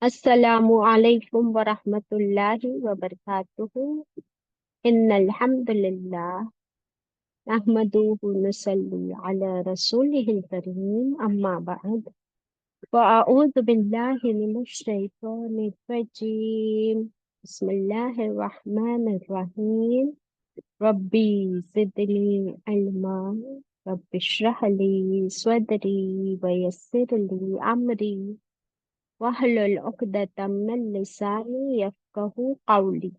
अस्सलामु अलैकुम वरहमतुल्लाहि वबरकातुहू। इन्नल हम्दुलिल्लाह नहमदुहु नुसल्ली अला रसूलिहिल करीम अम्मा बअद फअऊज़ु बिल्लाहि मिनश शैतानिर रजीम। बिस्मिल्लाहिर रहमानिर रहीम। रब्बी ज़िदनी इल्मा रब्बिश्रह ली सदरी वयस्सिर ली अमरी wahlul uqdatam min lisani yafqahu qawli.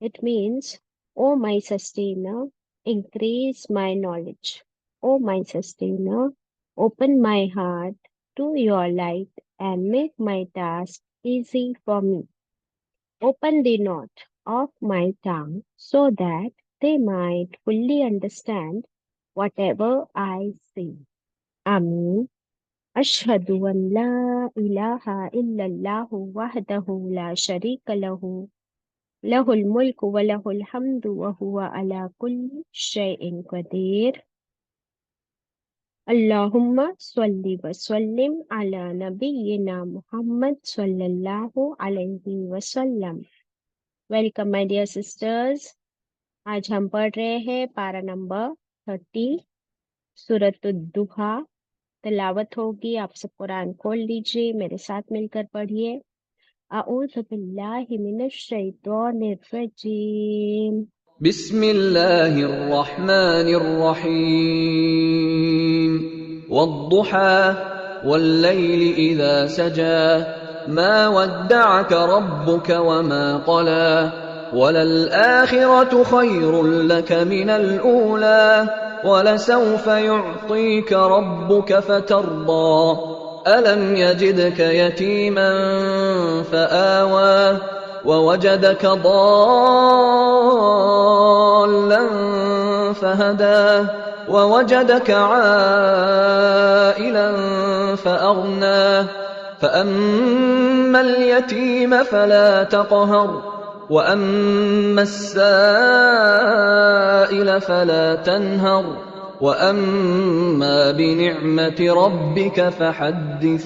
It means, O my sustainer, increase my knowledge. O my sustainer, open my heart to your light and make my task easy for me. Open the knot of my tongue so that they might fully understand whatever I say. Ameen. أشهد أن لا إله إلا الله وحده لا شريك له له الملك وله الحمد وهو على كل شيء قدير. اللهم صل وسلم على نبينا محمد صلى الله عليه वसल्लम. Welcome my dear sisters. आज हम पढ़ रहे हैं पारा नंबर 30 सूरत दुहा. तिलावत होगी. आप सब कुरान खोल लीजिए, मेरे साथ मिलकर पढ़िए. अऊज़ु बिल्लाहि मिनश शैतानिर रजीम. بسم الله الرحمن الرحيم والضحى والليل إذا سجى ما ودعك ربك وما قلى وللآخرة خير لك من الأولى ولسوف يعطيك ربك فترضى ألم يجدك يتيما فآوى ووجدك ضالا فهدى ووجدك عائلا فأغنى فأما اليتيم فلا تقهر وأما السائل فلا تنهر وأما بنعمة ربك فحدث.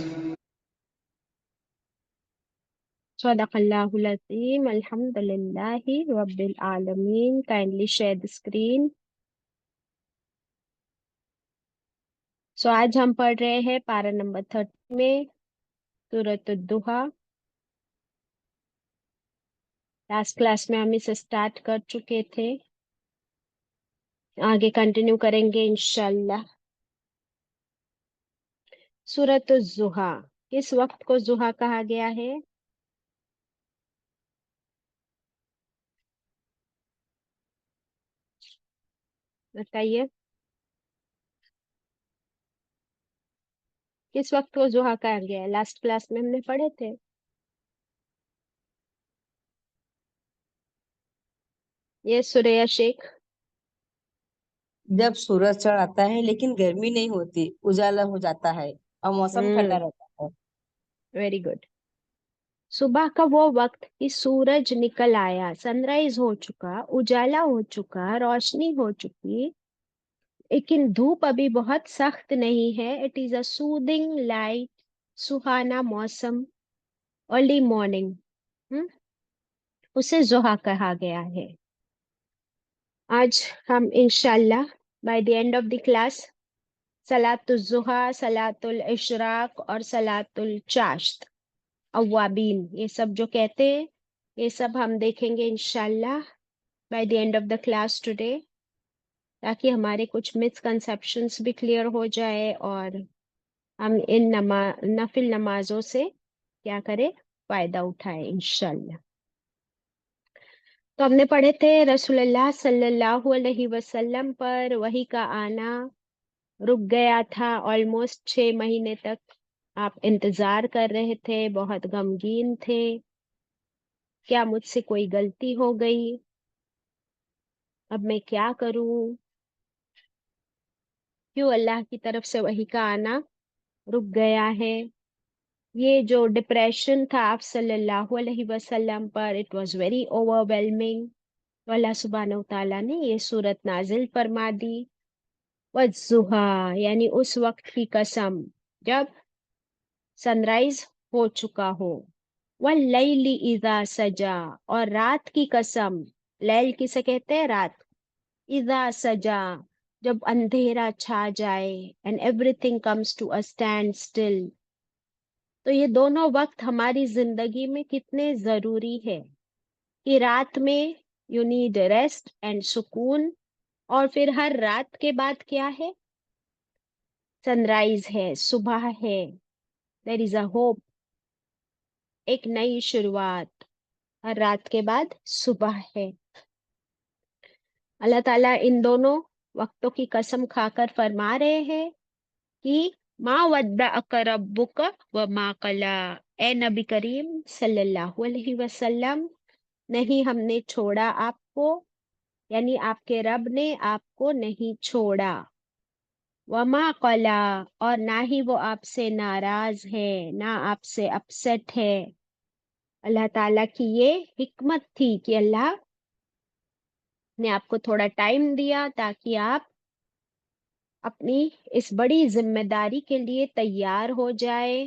Sadaqallahul Azim. Alhamdulillahi Rabbil Alameen. Kindly share the screen. So आज हम पढ़ रहे हैं पारा नंबर 30 में सूरत दुहा. लास्ट क्लास में हम इसे स्टार्ट कर चुके थे, आगे कंटिन्यू करेंगे इंशाल्लाह. सूरत जुहा. किस वक्त को जुहा कहा गया है? बताइए, किस वक्त को जुहा कहा गया है? लास्ट क्लास में हमने पढ़े थे. ये सुरैया शेख. जब सूरज चढ़ आता है लेकिन गर्मी नहीं होती, उजाला हो जाता है और मौसम ठंडा रहता है। Very good. सुबह का वो वक्त कि सूरज निकल आया, सनराइज हो चुका, उजाला हो चुका, रोशनी हो चुकी, लेकिन धूप अभी बहुत सख्त नहीं है. It is a soothing light, सुहाना मौसम, अर्ली मॉर्निंग. उसे जुहा कहा गया है. आज हम इंशाल्लाह by the end of the class सलातुल जुहा, सलातुल इशराक और सलातुल चाश्त, अव्वाबीन, ये सब जो कहते हैं, ये सब हम देखेंगे इंशाल्लाह by the end of the class today, ताकि हमारे कुछ मिसकंसेप्शंस भी क्लियर हो जाए और हम इन नफिल नमाजों से क्या करें, फायदा उठाए इंशाल्लाह. तो हमने पढ़े थे रसूलुल्लाह सल्लल्लाहु अलैहि वसल्लम पर वही का आना रुक गया था. ऑलमोस्ट 6 महीने तक आप इंतजार कर रहे थे, बहुत गमगीन थे. क्या मुझसे कोई गलती हो गई? अब मैं क्या करूं? क्यों अल्लाह की तरफ से वही का आना रुक गया है? ये जो डिप्रेशन था आप सल्लल्लाहु अलैहि वसल्लम पर, इट वाज वेरी ओवरवेलमिंग. तो अल्लाह सुब्हानहू तआला ने ये सूरत नाजिल फरमा दी. वज़्ज़ुहा, यानी उस वक्त की कसम जब सनराइज हो चुका हो. واللیل اذا سجا، اور رات کی قسم. لیل کسے کہتے ہیں؟ رات. اذا سجا، جب اندھیرا چھا جائے. and everything comes to a standstill. تو یہ دونوں وقت ہماری زندگی میں کتنے ضروری ہے کہ رات میں یو نیڈ ریسٹ اینڈ سکون، اور پھر ہر رات کے بعد کیا ہے؟ سن رائز ہے، صبح ہے. دیر از اے ہوپ، ایک نئی شروعات. ہر رات کے بعد صبح ہے. اللہ تعالیٰ ان دونوں وقتوں کی قسم کھا کر فرما رہے ہیں کہ ما ودعک ربک وما قلا. اے نبی کریم صلی اللہ علیہ وسلم، نہیں ہم نے چھوڑا آپ کو، یعنی آپ کے رب نے آپ کو نہیں چھوڑا. وما قلا، اور نہ ہی وہ آپ سے ناراض ہے، نہ آپ سے اپسٹ ہے. اللہ تعالیٰ کی یہ حکمت تھی کہ اللہ نے آپ کو تھوڑا ٹائم دیا تاکہ آپ اپنی اس بڑی ذمہ داری کے لیے تیار ہو جائے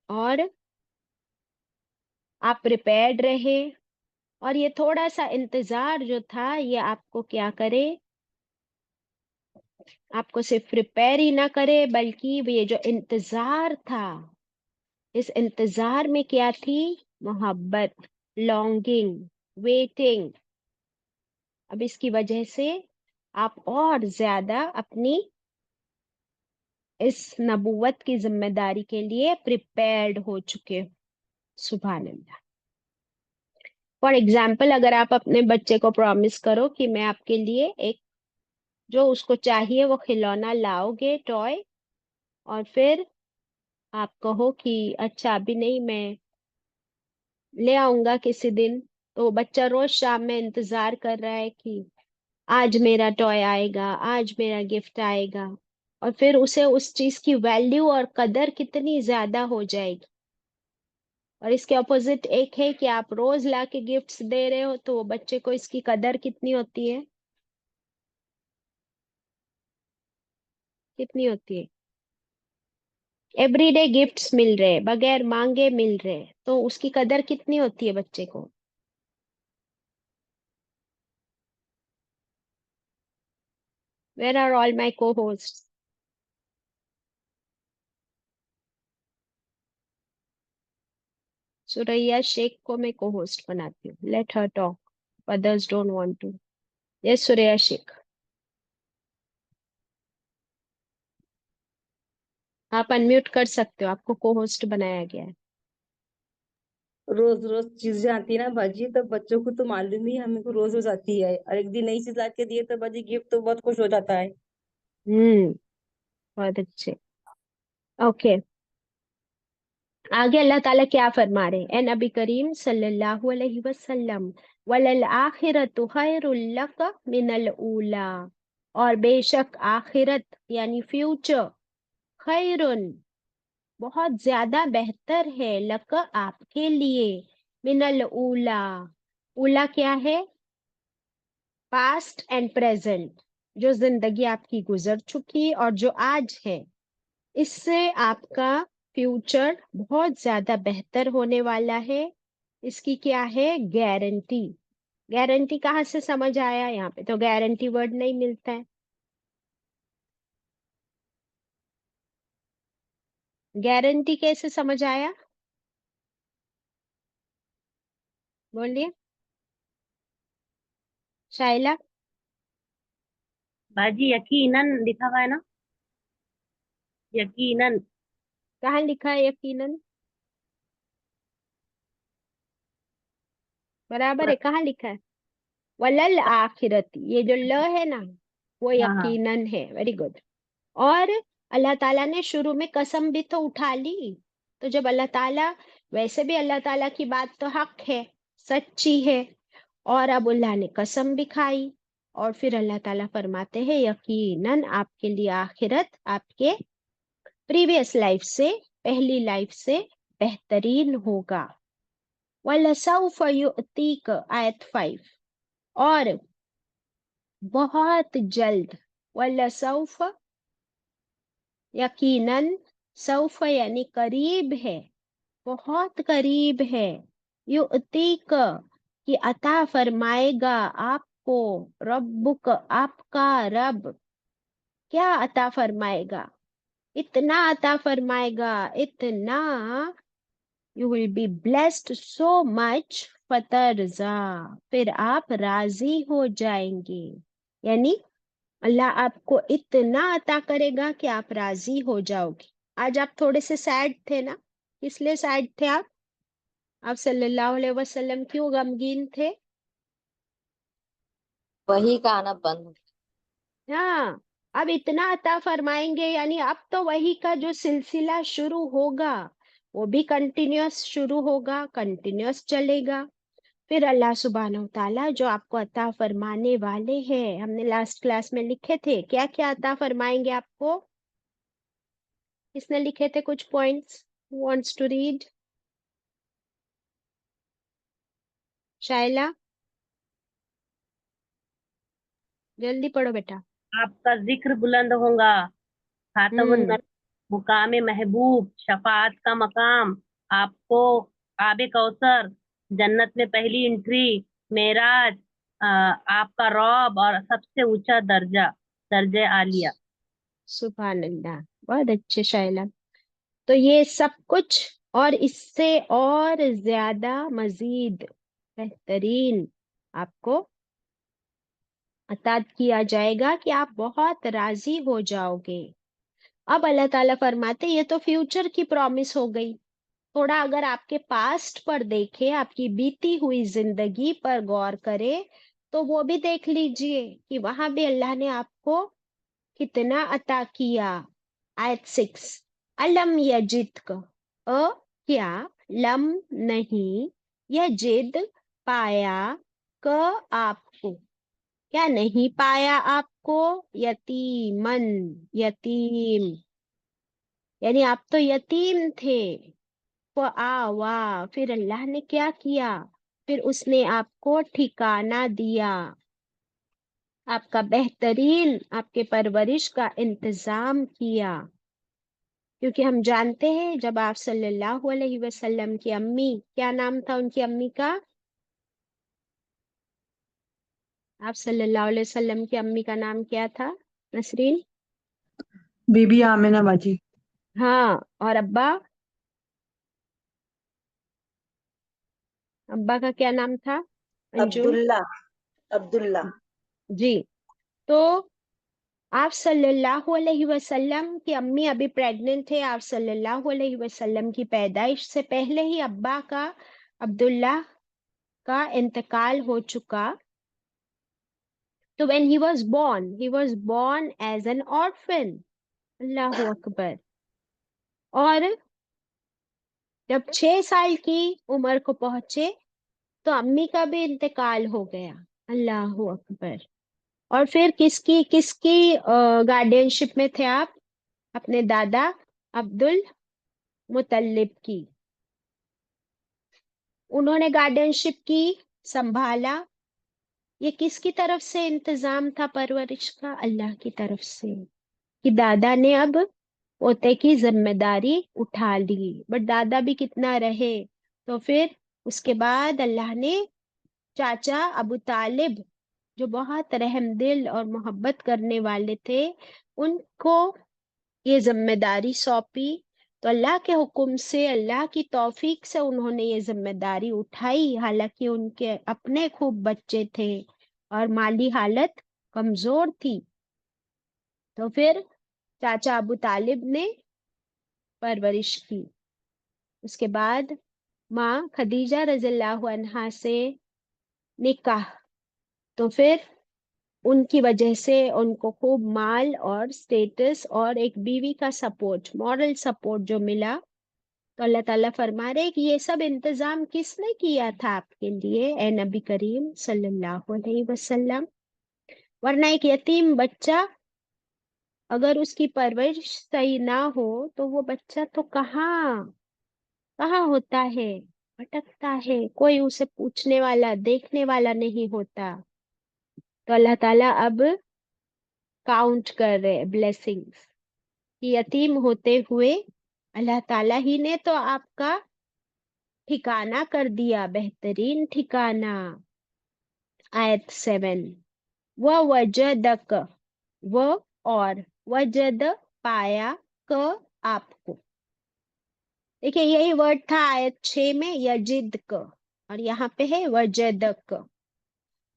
اور آپ پریپیئرڈ رہے. اور یہ تھوڑا سا انتظار جو تھا یہ آپ کو کیا کرے؟ آپ کو صرف پریپیئر ہی نہ کرے، بلکہ یہ جو انتظار تھا، اس انتظار میں کیا تھی؟ محبت، لانگنگ، ویٹنگ. اب اس کی وجہ سے آپ اور زیادہ اپنی اس نبوت کی ذمہ داری کے لیے پریپیئرڈ ہو چکے ہو. سبحان اللہ. فار ایگزامپل، اگر آپ اپنے بچے کو پرومس کرو کہ میں آپ کے لیے ایک جو اس کو چاہیے وہ کھلونا لاؤ گے، ٹوائے، اور پھر آپ کہو کہ اچھا ابھی نہیں، میں لے آؤں گا کسی دن، تو بچہ روز شام میں انتظار کر رہا ہے کہ آج میرا ٹوائے آئے گا، آج میرا گفٹ آئے گا. اور پھر اسے اس چیز کی ویلیو اور قدر کتنی زیادہ ہو جائے گی. اور اس کے اپوزٹ ایک ہے کہ آپ روز لا کے گفٹس دے رہے ہو، تو وہ بچے کو اس کی قدر کتنی ہوتی ہے؟ کتنی ہوتی ہے؟ ایوری ڈے گفٹس مل رہے، بغیر مانگے مل رہے، تو اس کی قدر کتنی ہوتی ہے بچے کو؟ ویئر آر آل مائی کو ہوسٹ؟ سوریا شیخ کو میں کو ہوسٹ بناتی ہوں. Let her talk, others don't want to. یس سوریا شیخ، آپ انمیوٹ کر سکتے ہو، آپ کو کو ہوسٹ بنایا گیا ہے. روز روز چیزیں آتی ہے نا باجی، تو بچوں کو تو معلوم ہی ہے، ہمیں کو روز روز آتی ہے، اور ایک دن نئی چیز لا کے دیے تو باجی گفٹ تو بہت خوش ہو جاتا ہے. بہت اچھے. اوکے، آگے اللہ تعالیٰ کیا فرما رہے ہیں؟ اے نبی کریم صلی اللہ علیہ وسلم، وَلَلْآخِرَةُ خَيْرٌ لَكَ مِنَ الْأُولَىٰ، اور بے شک آخرت یعنی فیوچر، خیرٌ بہت زیادہ بہتر ہے، لک آپ کے لیے، من الاولا. اولا کیا ہے؟ پاسٹ اینڈ پریزنٹ، جو زندگی آپ کی گزر چکی اور جو آج ہے، اس سے آپ کا فیوچر بہت زیادہ بہتر ہونے والا ہے. اس کی کیا ہے؟ گارنٹی. گارنٹی کہاں سے سمجھ آیا؟ یہاں پہ تو گارنٹی ورڈ نہیں ملتا ہے. گارنٹی کیسے سمجھ آیا؟ بولیے شائلہ. باجی یقیناً لکھا ہوا ہے نا، یقیناً. کہاں لکھا ہے یقیناً؟ برابر ہے، کہاں لکھا ہے؟ ولل آخرت، یہ جو ل ہے نا وہ ہاں ہاں یقیناً ہے. Very good. اور اللہ تعالیٰ نے شروع میں قسم بھی تو اٹھا لی. تو جب اللہ تعالیٰ، ویسے بھی اللہ تعالیٰ کی بات تو حق ہے، سچی ہے، اور اب اللہ نے قسم بھی کھائی، اور پھر اللہ تعالیٰ فرماتے ہیں یقیناً آپ کے لیے آخرت آپ کے پریویس لائف سے، پہلی لائف سے بہترین ہوگا. وَلَسَوْفَ يُؤْتِيكَ، آیت 5. اور بہت جلد، وَلَسَوْفَ یقیناً، سوف یعنی قریب ہے، بہت قریب ہے، युतीक कि अता फरमाएगा आपको, रब्बुक आपका रब क्या अता फरमाएगा, इतना अता फरमाएगा, इतना, you will be blessed so much फतरजा, फिर आप राजी हो जाएंगे। यानी अल्लाह आपको इतना अता करेगा कि आप राजी हो जाओगे। आज आप थोड़े से सैड थे ना, किस लिए सैड थे आप सल्लल्लाहु अलैहि वसल्लम क्यों गमगीन थे? वही का आना बंद हो हाँ, अब इतना अता फरमाएंगे, यानी अब तो वही का जो सिलसिला शुरू होगा वो भी कंटिन्यूअस शुरू होगा, कंटिन्यूअस चलेगा। फिर अल्लाह सुब्हानहू ताला जो आपको अता फरमाने वाले हैं, हमने लास्ट क्लास में लिखे थे क्या क्या अता फरमाएंगे आपको, किसने लिखे थे कुछ points? Wants to read? Shaila, जल्दी पढ़ो बेटा। आपका जिक्र बुलंद होगा, खातमुन हम्म। नबी, मुकाम महबूब, शफाअत का मकाम, आपको आबे कौसर, जन्नत में पहली एंट्री, मेराज, आपका रौब और सबसे ऊंचा दर्जा, दर्जे आलिया। सुभान अल्लाह, बहुत अच्छे शाइला। तो ये सब कुछ और इससे और ज्यादा मजीद बेहतरीन आपको अता किया जाएगा कि आप बहुत राजी हो जाओगे। अब अल्लाह ताला फरमाते ये तो फ्यूचर की प्रॉमिस हो गई। थोड़ा अगर आपके पास्ट पर देखे, आपकी बीती हुई जिंदगी पर गौर करे, तो वो भी देख लीजिए कि वहां भी अल्लाह ने आपको कितना अता किया। आयत 6, अलम यजिद का, क्या, लम नहीं, यजिद पाया, क आपको, क्या नहीं पाया आपको, यतीमन, यतीम, यानी आप तो यतीम थे। आवा, फिर अल्लाह ने क्या किया, फिर उसने आपको ठिकाना दिया, आपका बेहतरीन आपके परवरिश का इंतजाम किया। क्योंकि हम जानते हैं जब आप सल्लल्लाहु अलैहि वसल्लम की अम्मी, क्या नाम था उनकी अम्मी का? आप सल्लल्लाहु अलैहि वसल्लम की अम्मी का नाम क्या था नसरीन? बीबी आमिना बाजी। हाँ, और अब्बा? अब्बा का क्या नाम था अंजुम? अब्दुल्ला। अब्दुल्ला। जी। तो आप सल्लल्लाहु अलैहि वसल्लम की अम्मी अभी प्रेग्नेंट थे, आप सल्लल्लाहु अलैहि वसल्लम की पैदाइश से पहले ही अब्बा का, अब्दुल्ला का इंतकाल हो चुका। तो when he was born as an orphan. अल्लाहु अकबर। और जब 6 साल की उम्र को पहुंचे तो अम्मी का भी इंतकाल हो गया। अल्लाहु अकबर। और फिर किसकी किसकी गार्डियनशिप में थे आप? अपने दादा अब्दुल मुतल्लिब की। उन्होंने गार्डियनशिप की, संभाला। ये किसकी तरफ से इंतजाम था परवरिश का? अल्लाह की तरफ से, कि दादा ने अब पोते की जिम्मेदारी उठा ली। बट दादा भी कितना रहे, तो फिर उसके बाद अल्लाह ने चाचा अबू तालिब, जो बहुत रहमदिल और मोहब्बत करने वाले थे, उनको ये जिम्मेदारी सौंपी। तो अल्लाह के हुक्म से, अल्लाह की तौफीक से उन्होंने ये जिम्मेदारी उठाई, हालांकि उनके अपने खूब बच्चे थे और माली हालत कमजोर थी। तो फिर चाचा अबू तालिब ने परवरिश की। उसके बाद माँ खदीजा रज़ियल्लाहु अन्हा से निकाह, तो फिर उनकी वजह से उनको खूब माल और स्टेटस और एक बीवी का सपोर्ट, मॉरल सपोर्ट जो मिला। तो अल्लाह ताला फरमा रहे कि ये सब इंतजाम किसने किया था आपके लिए, ए नबी करीम सल्लल्लाहु अलैहि वसल्लम? वरना एक यतीम बच्चा, अगर उसकी परवरिश सही ना हो तो वो बच्चा तो कहाँ कहाँ होता है, भटकता है, कोई उसे पूछने वाला देखने वाला नहीं होता। तो अल्लाह ताला अब काउंट कर रहे ब्लेसिंग्स, कि यतीम होते हुए अल्लाह ताला ही ने तो आपका ठिकाना कर दिया, बेहतरीन ठिकाना। आयत 7, व वजदक, वो और वजद पाया, क आपको। देखिए यही वर्ड था आयत 6 में, यजिद क, और यहाँ पे है वजदक।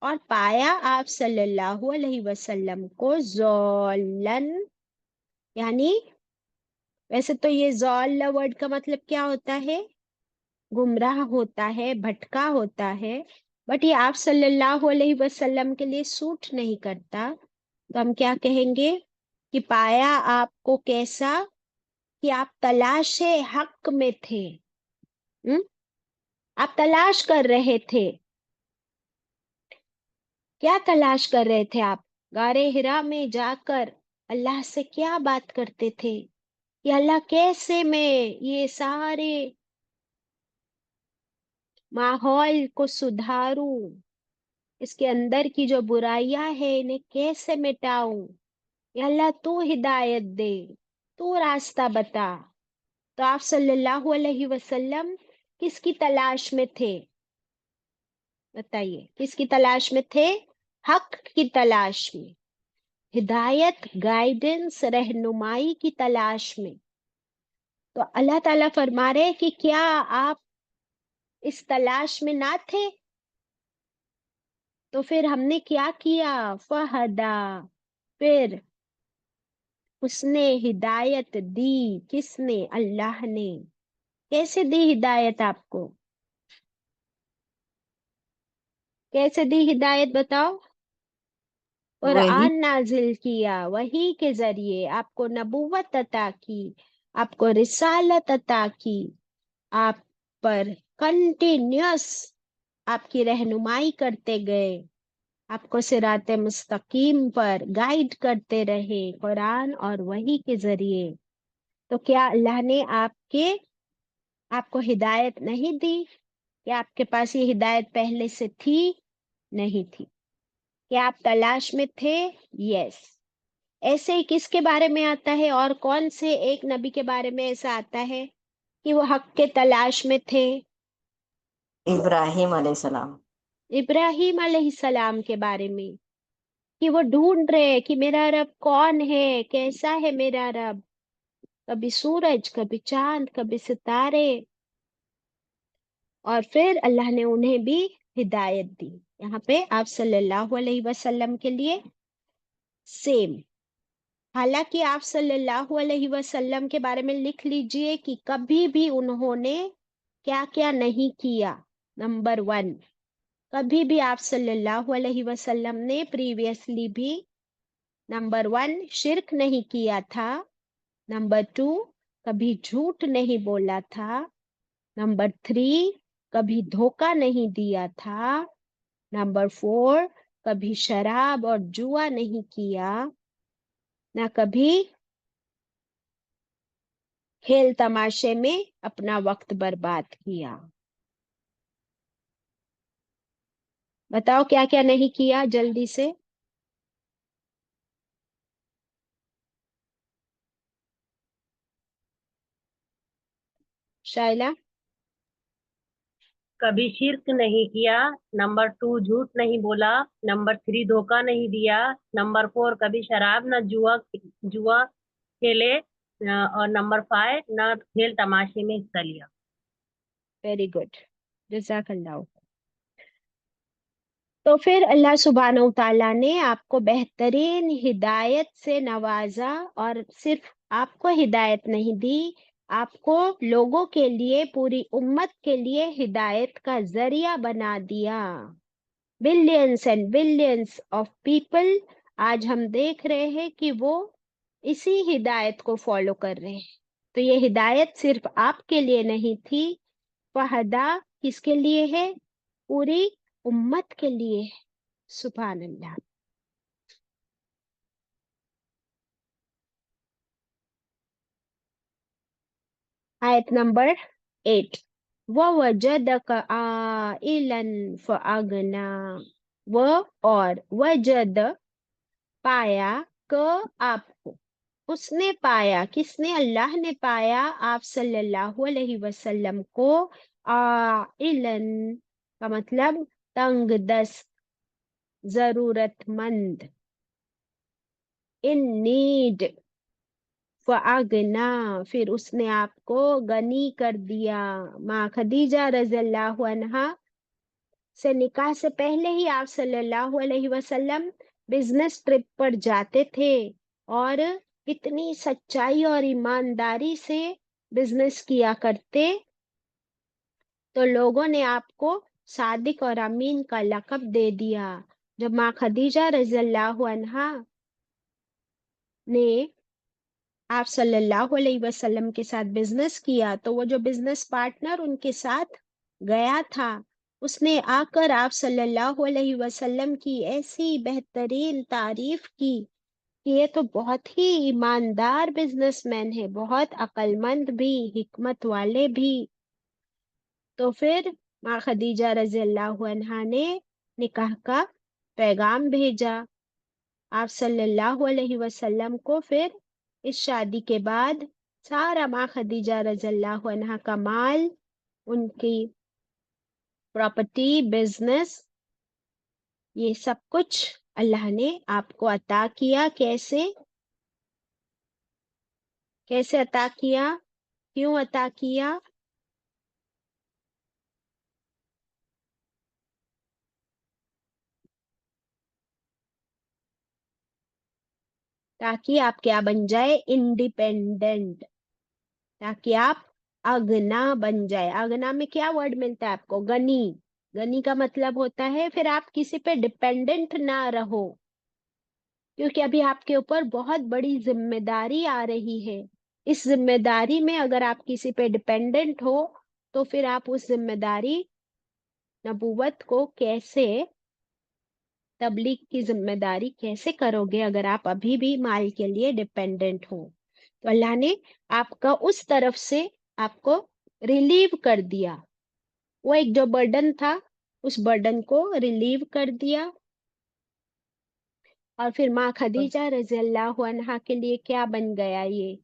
और पाया आप सल्लल्लाहु अलैहि वसल्लम को ज़ौलन, यानी वैसे तो ये ज़ौल वर्ड का मतलब क्या होता है? गुमराह होता है, भटका होता है, बट ये आप सल्लल्लाहु अलैहि वसल्लम के लिए सूट नहीं करता। तो हम क्या कहेंगे कि पाया आपको कैसा, कि आप तलाश हक में थे। आप तलाश कर रहे थे। क्या तलाश कर रहे थे आप? गारे हिरा में जाकर अल्लाह से क्या बात करते थे कि अल्लाह कैसे मैं ये सारे माहौल को सुधारूं, इसके अंदर की जो बुराइयां है इन्हें कैसे मिटाऊं। या अल्लाह तू हिदायत दे, तू रास्ता बता। तो आप सल्लल्लाहु अलैहि वसल्लम किसकी तलाश में थे? बताइए, किसकी तलाश में थे? हक की तलाश में, हिदायत, गाइडेंस, रहनुमाई की तलाश में। तो अल्लाह ताला फरमा रहे कि क्या आप इस तलाश में ना थे? तो फिर हमने क्या किया? फहदा, फिर उसने हिदायत दी। किसने? अल्लाह ने। कैसे दी हिदायत आपको? कैसे दी हिदायत बताओ? वही कुरान नाजिल किया, वही के जरिए आपको नबूवत अता की, आपको रिसालत अता की, आप पर कंटिन्यूअस आपकी रहनुमाई करते गए, आपको सिराते मुस्तकीम पर गाइड करते रहे कुरान और वही के जरिए। तो क्या अल्लाह ने आपको हिदायत नहीं दी? क्या आपके पास ये हिदायत पहले से थी? नहीं थी। क्या आप तलाश में थे? यस। ऐसे ही किसके बारे में आता है, और कौन से एक नबी के बारे में ऐसा आता है कि वो हक के तलाश में थे? इब्राहिम अलैहिस्सलाम। इब्राहिम अलैहिस्सलाम के बारे में, कि वो ढूंढ रहे हैं कि मेरा रब कौन है, कैसा है मेरा रब। कभी सूरज, कभी चांद, कभी सितारे। और फिर अल्लाह ने उन्हें भी हिदायत दी। यहाँ पे आप सल्लल्लाहु अलैहि वसल्लम के लिए सेम। हालांकि आप सल्लल्लाहु अलैहि वसल्लम के बारे में लिख लीजिए कि कभी भी उन्होंने क्या क्या नहीं किया। नंबर 1, कभी भी आप सल्लल्लाहु अलैहि वसल्लम ने प्रीवियसली भी नंबर 1 शिर्क नहीं किया था। नंबर 2, कभी झूठ नहीं बोला था। नंबर 3, कभी धोखा नहीं दिया था। नंबर 4, कभी शराब और जुआ नहीं किया, ना कभी खेल तमाशे में अपना वक्त बर्बाद किया। बताओ क्या क्या नहीं किया जल्दी से। शाइला? कभी शिर्क नहीं किया। नंबर 2, झूठ नहीं बोला। नंबर 3, धोखा नहीं दिया। नंबर 4, कभी शराब न जुआ जुआ खेले। और नंबर 5, न खेल तमाशे में हिस्सा लिया। वेरी गुड, जज़ाकल्लाह। तो फिर अल्लाह सुब्हानहू तआला ने आपको बेहतरीन हिदायत से नवाजा, और सिर्फ आपको हिदायत नहीं दी, आपको लोगों के लिए, पूरी उम्मत के लिए हिदायत का जरिया बना दिया। Billions and billions of people आज हम देख रहे हैं कि वो इसी हिदायत को फॉलो कर रहे हैं। तो ये हिदायत सिर्फ आपके लिए नहीं थी, फहदा किसके लिए है? पूरी उम्मत के लिए है। सुभान अल्लाह। आयत नंबर 8, वजदक आइलन फअगना, व और वजद पाया, क आपको। उसने पाया, किसने? अल्लाह ने पाया आप सल्लल्लाहु अलैहि वसल्लम को आइलन का मतलब तंग दस्त, जरूरतमंद। इन नीड, फअगना, फिर उसने आपको गनी कर दिया। माँ खदीजा रज़ियल्लाहु अन्हा से निकाह से पहले ही आप सल्लल्लाहु अलैहि वसल्लम बिजनेस ट्रिप पर जाते थे और इतनी सच्चाई और ईमानदारी से बिजनेस किया करते, तो लोगों ने आपको सादिक और अमीन का लक़ब दे दिया। जब माँ खदीजा रज़ियल्लाहु अन्हा ने आप सल्लल्लाहु अलैहि वसल्लम के साथ बिजनेस किया, तो वो जो बिजनेस पार्टनर उनके साथ गया था, उसने आकर आप सल्लल्लाहु अलैहि वसल्लम की ऐसी बेहतरीन तारीफ की कि ये तो बहुत ही ईमानदार बिजनेसमैन है, बहुत अक्लमंद भी, हिकमत वाले भी। तो फिर माँ खदीजा रज़ियल्लाहु अन्हा ने निकाह का पैगाम भेजा आप सल्लल्लाहु अलैहि वसल्लम को। फिर इस शादी के बाद सारा माँ खदीजा रज़ियल्लाहु अन्हा का माल, उनकी प्रॉपर्टी, बिजनेस, ये सब कुछ अल्लाह ने आपको अता किया। कैसे कैसे अता किया, क्यों अता किया? ताकि आप क्या बन जाए? इंडिपेंडेंट। ताकि आप अगना बन जाए। अगना में क्या वर्ड मिलता है आपको? गनी। गनी का मतलब होता है फिर आप किसी पे डिपेंडेंट ना रहो, क्योंकि अभी आपके ऊपर बहुत बड़ी जिम्मेदारी आ रही है। इस जिम्मेदारी में अगर आप किसी पे डिपेंडेंट हो, तो फिर आप उस जिम्मेदारी, नबूवत को कैसे, तबलीग की जिम्मेदारी कैसे करोगे अगर आप अभी भी माल के लिए डिपेंडेंट हो? तो अल्लाह ने आपका उस तरफ से आपको रिलीव कर दिया। वो एक जो बर्डन था, उस बर्डन को रिलीव कर दिया। और फिर माँ खदीजा रज़ियल्लाहु अन्हा के लिए क्या बन गया ये?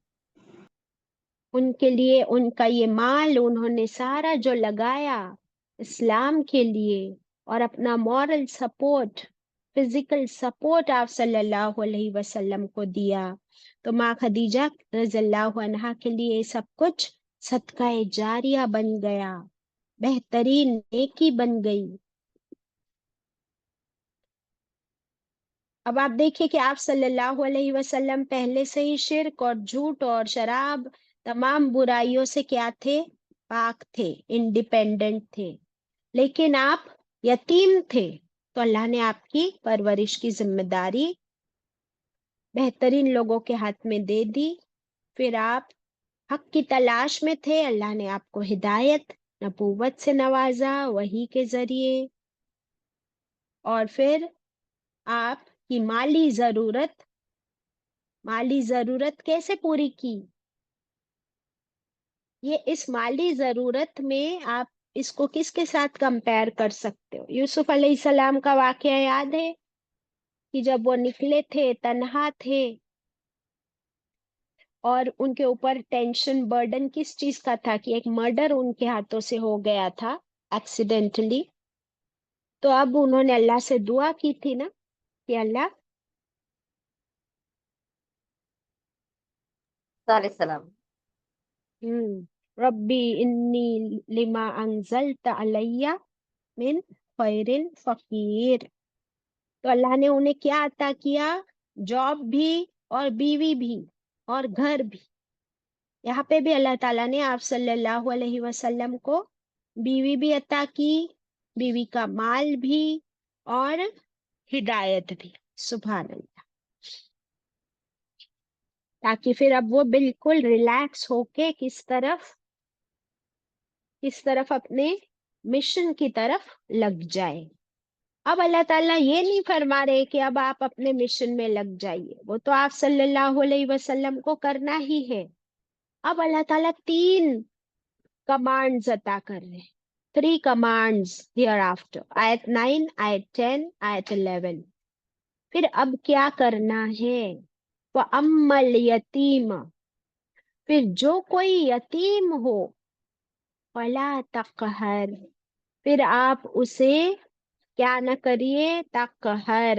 उनके लिए उनका ये माल उन्होंने सारा जो लगाया इस्लाम के लिए, और अपना मॉरल सपोर्ट, फिजिकल सपोर्ट आप सल्लल्लाहु अलैहि वसल्लम को दिया। तो माँ खदीजा रज़ियल्लाहु अन्हा के लिए ये सब कुछ सदका जारिया बन गया, बेहतरीन नेकी बन गई। अब आप देखिए कि आप सल्लल्लाहु अलैहि वसल्लम पहले से ही शिर्क और झूठ और शराब, तमाम बुराइयों से क्या थे? पाक थे, इंडिपेंडेंट थे। लेकिन आप यतीम थे, तो अल्लाह ने आपकी परवरिश की जिम्मेदारी बेहतरीन लोगों के हाथ में दे दी। फिर आप हक की तलाश में थे, अल्लाह ने आपको हिदायत, नबूवत से नवाजा, वही के जरिए। और फिर आपकी माली जरूरत कैसे पूरी की? ये इस माली जरूरत में आप इसको किसके साथ कंपेयर कर सकते हो? यूसुफ अलैहिस्सलाम का वाकया याद है कि जब वो निकले थे, तन्हा थे, और उनके ऊपर टेंशन, बर्डन किस चीज का था? कि एक मर्डर उनके हाथों से हो गया था एक्सीडेंटली। तो अब उन्होंने अल्लाह से दुआ की थी ना कि अल्लाह, सारे सलाम। रब्बी इन्नी लिमा अंजलत अलैया मिन खैरिन फकीर। तो अल्लाह ने उन्हें क्या अता किया? जॉब भी, और बीवी भी, और घर भी। यहाँ पे भी अल्लाह ताला ने आप सल्लल्लाहु अलैहि वसल्लम को बीवी भी अता की, बीवी का माल भी, और हिदायत भी। सुभान अल्लाह। ताकि फिर अब वो बिल्कुल रिलैक्स होके किस तरफ अपने मिशन की तरफ लग जाए। अब अल्लाह ताला ये नहीं फरमा रहे कि अब आप अपने मिशन में लग जाइए, वो तो आप सल्लल्लाहु अलैहि वसल्लम को करना ही है। अब अल्लाह ताला 3 कमांड्स अता कर रहे हैं। 3 कमांड्स हियर आफ्टर, आयत 9, आयत 10, आयत 11। फिर अब क्या करना है? वो अम्मल यतीम, फिर जो कोई यतीम हो, ولا تقہر، پھر آپ اسے کیا نہ کریے، تقہر،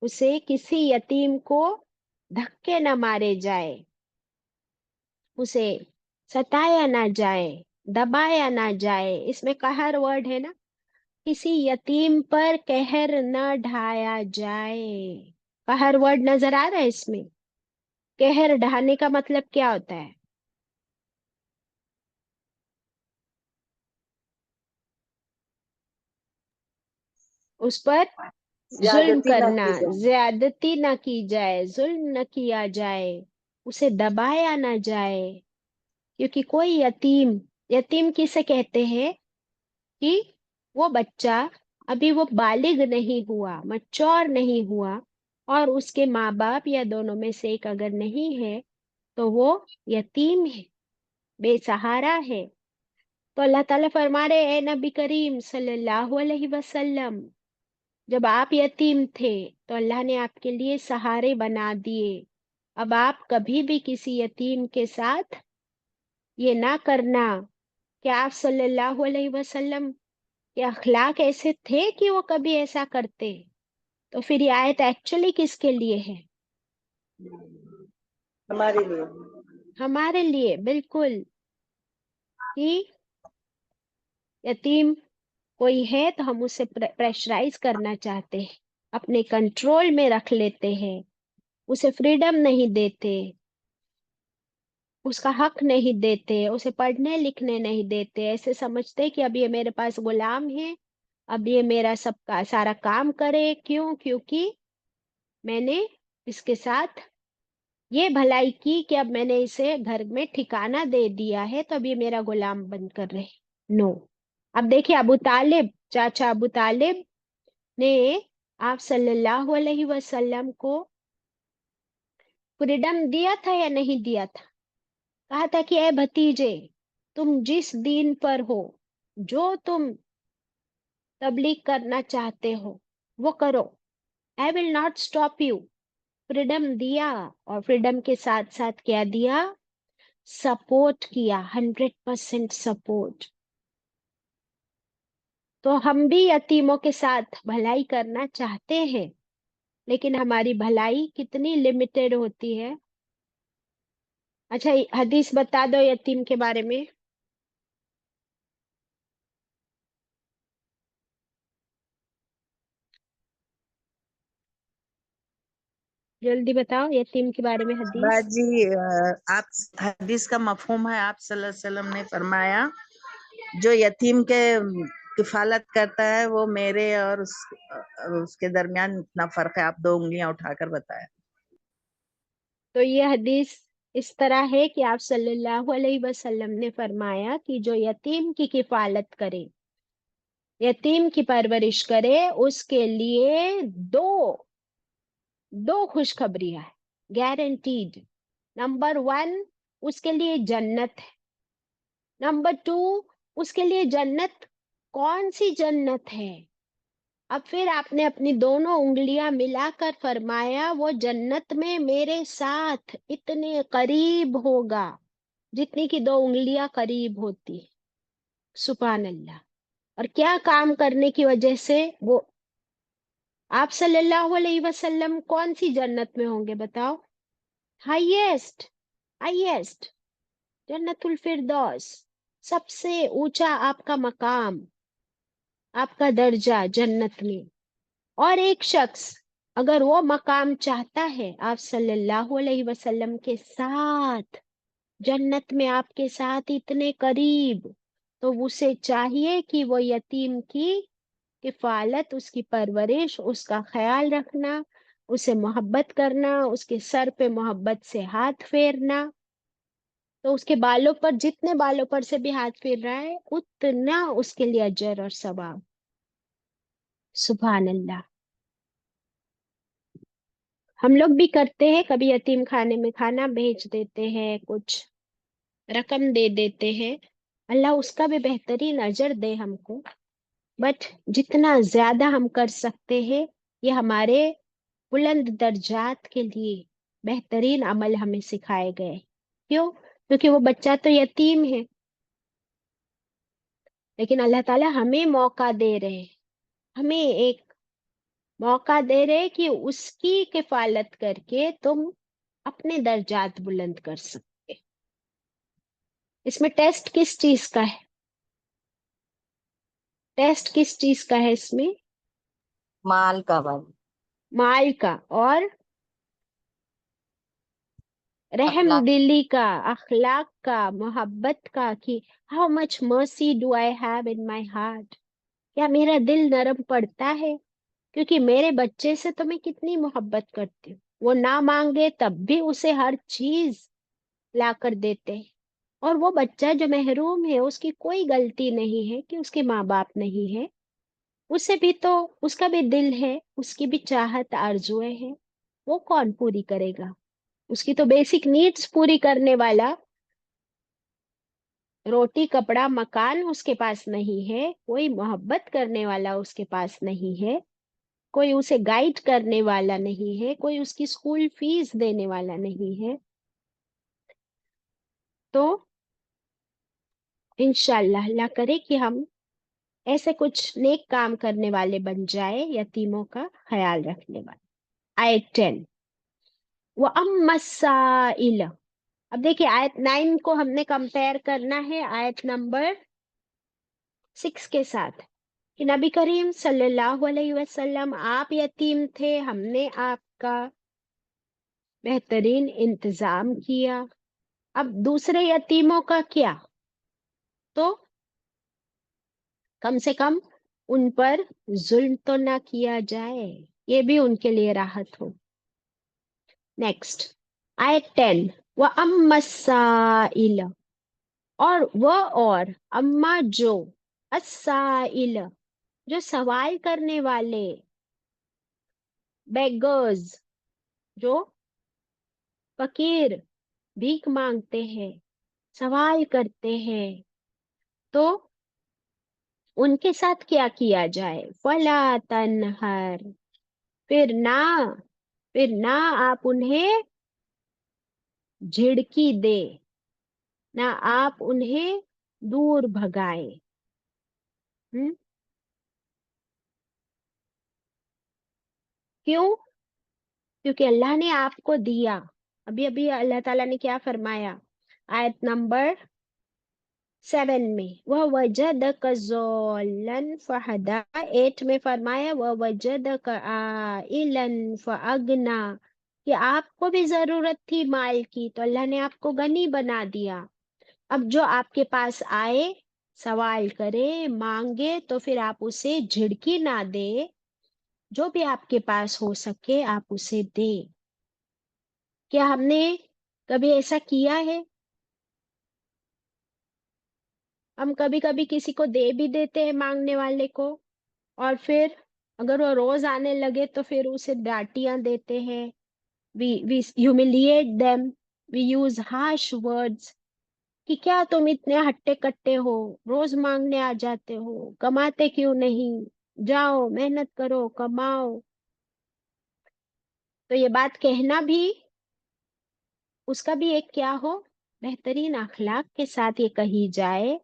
اسے کسی یتیم کو دھکے نہ مارے جائے، اسے ستایا نہ جائے، دبایا نہ جائے. اس میں قہر ورڈ ہے نا، کسی یتیم پر قہر نہ ڈھایا جائے. قہر ورڈ نظر آ رہا ہے اس میں؟ قہر ڈھانے کا مطلب کیا ہوتا ہے؟ اس پر ظلم زیادتی نہ کرنا، کی جائے. زیادتی نہ کی جائے، ظلم نہ کیا جائے، اسے دبایا نہ جائے. کیونکہ کوئی یتیم، یتیم کسے کہتے ہیں کہ وہ بچہ ابھی وہ بالغ نہیں ہوا، مچور نہیں ہوا، اور اس کے ماں باپ یا دونوں میں سے ایک اگر نہیں ہے تو وہ یتیم ہے، بے سہارا ہے. تو اللہ تعالیٰ فرما رہے اے نبی کریم صلی اللہ علیہ وسلم، جب آپ یتیم تھے تو اللہ نے آپ کے لیے سہارے بنا دیے. اب آپ کبھی بھی کسی یتیم کے ساتھ یہ نہ کرنا. کہ آپ صلی اللہ علیہ وسلم کے اخلاق ایسے تھے کہ وہ کبھی ایسا کرتے؟ تو پھر یہ آیت ایکچولی کس کے لیے ہے؟ ہمارے لیے. ہمارے لیے، بالکل. کہ یتیم کوئی ہے تو ہم اسے پریشرائز کرنا چاہتے ہیں، اپنے کنٹرول میں رکھ لیتے ہیں، اسے فریڈم نہیں دیتے، اس کا حق نہیں دیتے، اسے پڑھنے لکھنے نہیں دیتے. ایسے سمجھتے کہ اب یہ میرے پاس غلام ہے، اب یہ میرا سب کا سارا کام کرے. کیوں؟ کیونکہ میں نے اس کے ساتھ یہ بھلائی کی کہ اب میں نے اسے گھر میں ٹھکانہ دے دیا ہے تو اب یہ میرا غلام بن کر رہے. نو. اب دیکھیے ابو طالب، چاچا ابو طالب نے آپ صلی اللہ علیہ وسلم کو فریڈم دیا تھا یا نہیں دیا تھا؟ کہا تھا کہ اے بھتیجے، تم جس دین پر ہو، جو تم تبلیغ کرنا چاہتے ہو وہ کرو، I will not stop you. Freedom دیا، اور فریڈم کے ساتھ ساتھ کیا دیا؟ سپورٹ کیا، 100% سپورٹ. تو ہم بھی یتیموں کے ساتھ بھلائی کرنا چاہتے ہیں، لیکن ہماری بھلائی کتنی لمیٹڈ ہوتی ہے. اچھا حدیث بتا دو یتیم کے بارے میں. جلدی بتاؤ یتیم کے بارے میں حدیث. باجی آپ حدیث کا مفہوم ہے، آپ صلی اللہ علیہ وسلم نے فرمایا جو یتیم کے کفالت کرتا ہے وہ میرے اور اس کے درمیان اتنا فرق ہے، آپ 2 انگلیاں اٹھا کر بتایا. تو یہ حدیث اس طرح ہے کہ آپ صلی اللہ علیہ وسلم نے فرمایا کہ جو یتیم کی کفالت کرے، یتیم کی پرورش کرے، اس کے لیے دو خوشخبریاں ہیں، گارنٹیڈ. نمبر 1، اس کے لیے جنت ہے. نمبر 2، اس کے لیے جنت کون سی جنت ہے؟ اب پھر آپ نے اپنی دونوں انگلیاں ملا کر فرمایا وہ جنت میں میرے ساتھ اتنے قریب ہوگا جتنی کی 2 انگلیاں قریب ہوتی. سبحان اللہ. اور کیا کام کرنے کی وجہ سے وہ آپ صلی اللہ علیہ وسلم کون سی جنت میں ہوں گے بتاؤ؟ ہائیسٹ جنت الفردوس، سب سے اونچا آپ کا مقام، آپ کا درجہ جنت میں. اور ایک شخص اگر وہ مقام چاہتا ہے آپ صلی اللہ علیہ وسلم کے ساتھ جنت میں، آپ کے ساتھ اتنے قریب، تو اسے چاہیے کہ وہ یتیم کی کفالت، اس کی پرورش، اس کا خیال رکھنا، اسے محبت کرنا، اس کے سر پہ محبت سے ہاتھ پھیرنا. تو اس کے بالوں پر، جتنے بالوں پر سے بھی ہاتھ پھیر رہا ہے اتنا اس کے لیے اجر اور ثواب. سبحان اللہ. ہم لوگ بھی کرتے ہیں، کبھی یتیم خانے میں کھانا بھیج دیتے ہیں، کچھ رقم دے دیتے ہیں، اللہ اس کا بھی بہترین اجر دے ہم کو. بٹ جتنا زیادہ ہم کر سکتے ہیں یہ ہمارے بلند درجات کے لیے بہترین عمل ہمیں سکھائے گئے. کیوں؟ کیونکہ وہ بچہ تو یتیم ہے، لیکن اللہ تعالیٰ ہمیں موقع دے رہے ہیں، ہمیں ایک موقع دے رہے کہ اس کی کفالت کر کے تم اپنے درجات بلند کر سکتے۔ اس میں ٹیسٹ کس چیز کا ہے؟ ٹیسٹ کس چیز کا ہے اس میں؟ مال کا بھائی، مال کا اور رحم اخلاق۔ دلی کا، اخلاق کا، محبت کا، کہ ہاؤ مچ مرسی do I have in my heart, کیا میرا دل نرم پڑتا ہے؟ کیونکہ میرے بچے سے تو میں کتنی محبت کرتی ہوں، وہ نہ مانگے تب بھی اسے ہر چیز لا کر دیتے ہیں، اور وہ بچہ جو محروم ہے اس کی کوئی غلطی نہیں ہے کہ اس کے ماں باپ نہیں ہے، اسے بھی تو، اس کا بھی دل ہے، اس کی بھی چاہت آرزویں ہیں، وہ کون پوری کرے گا؟ اس کی تو بیسک نیڈس پوری کرنے والا، روٹی کپڑا مکان اس کے پاس نہیں ہے، کوئی محبت کرنے والا اس کے پاس نہیں ہے، کوئی اسے گائیڈ کرنے والا نہیں ہے، کوئی اس کی اسکول فیس دینے والا نہیں ہے، تو انشاءاللہ اللہ کرے کہ ہم ایسے کچھ نیک کام کرنے والے بن جائے، یتیموں کا خیال رکھنے والے۔ آیت 10 وَأَمَّا السَّائِلَ، اب دیکھیں آیت 9 کو ہم نے کمپیئر کرنا ہے آیت نمبر 6 کے ساتھ، کہ نبی کریم صلی اللہ علیہ وسلم آپ یتیم تھے، ہم نے آپ کا بہترین انتظام کیا، اب دوسرے یتیموں کا کیا؟ تو کم سے کم ان پر ظلم تو نہ کیا جائے، یہ بھی ان کے لیے راحت ہو۔ نیکسٹ آیت 10 وَأَمَّا السَّائِلَ، اور اما جو، السائل جو سوال کرنے والے، بیگرز جو فقیر بھیک مانگتے ہیں، سوال کرتے ہیں، تو ان کے ساتھ کیا کیا جائے؟ فلا تنہر، پھر نہ آپ انہیں جھڑکی دے، نہ آپ انہیں دور بھگائے۔ کیوں؟ کیونکہ اللہ نے آپ کو دیا۔ ابھی ابھی اللہ تعالیٰ نے کیا فرمایا آیت نمبر 7 میں؟ وَوَجَدَكَ ضَالًّا فَهَدَىٰ، 8 میں فرمایا وَوَجَدَكَ عَائِلًا فَأَغْنَىٰ، کہ آپ کو بھی ضرورت تھی مال کی تو اللہ نے آپ کو غنی بنا دیا۔ اب جو آپ کے پاس آئے، سوال کرے، مانگے، تو پھر آپ اسے جھڑکی نہ دے، جو بھی آپ کے پاس ہو سکے آپ اسے دے۔ کیا ہم نے کبھی ایسا کیا ہے؟ ہم کبھی کبھی کسی کو دے بھی دیتے ہیں مانگنے والے کو، اور پھر اگر وہ روز آنے لگے تو پھر اسے ڈانٹیاں دیتے ہیں، we humiliate them, we use harsh words، کہ کیا تم اتنے ہٹے کٹے ہو، روز مانگنے آ جاتے ہو، کماتے کیوں نہیں، جاؤ محنت کرو کماؤ۔ تو یہ بات کہنا بھی اس کا بھی ایک کیا ہو، بہترین اخلاق کے ساتھ یہ کہی جائے،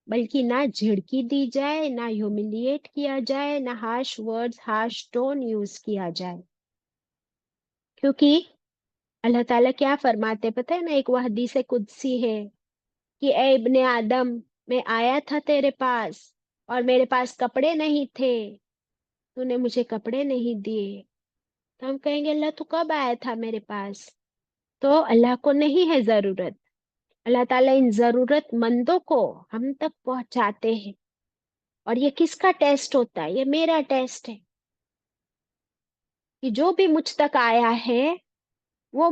بلکہ نہ جھڑکی دی جائے، نہ ہیوملیٹ کیا جائے، نہ harsh words, harsh tone use کیا جائے۔ کیونکہ اللہ تعالیٰ کیا فرماتے پتہ ہے نا، ایک وہ حدیث قدسی ہے کہ اے ابن آدم، میں آیا تھا تیرے پاس اور میرے پاس کپڑے نہیں تھے، تو نے مجھے کپڑے نہیں دیے، تو ہم کہیں گے اللہ تو کب آیا تھا میرے پاس؟ تو اللہ کو نہیں ہے ضرورت، اللہ تعالیٰ ان ضرورت مندوں کو ہم تک پہنچاتے ہیں۔ اور یہ کس کا ٹیسٹ ہوتا ہے؟ یہ میرا ٹیسٹ ہے، کہ جو بھی مجھ تک آیا ہے وہ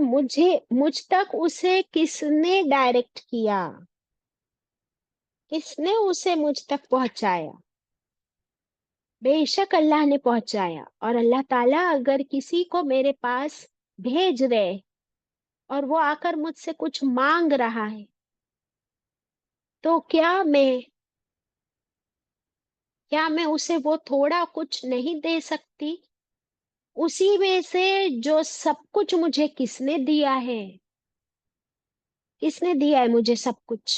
مجھ تک اسے کس نے ڈائریکٹ کیا، کس نے اسے مجھ تک پہنچایا؟ بے شک اللہ نے پہنچایا۔ اور اللہ تعالیٰ اگر کسی کو میرے پاس بھیج رہے اور وہ آ کر مجھ سے کچھ مانگ رہا ہے، تو کیا میں اسے وہ تھوڑا کچھ نہیں دے سکتی؟ اسی میں سے جو سب کچھ مجھے کس نے دیا ہے؟ کس نے دیا ہے مجھے سب کچھ؟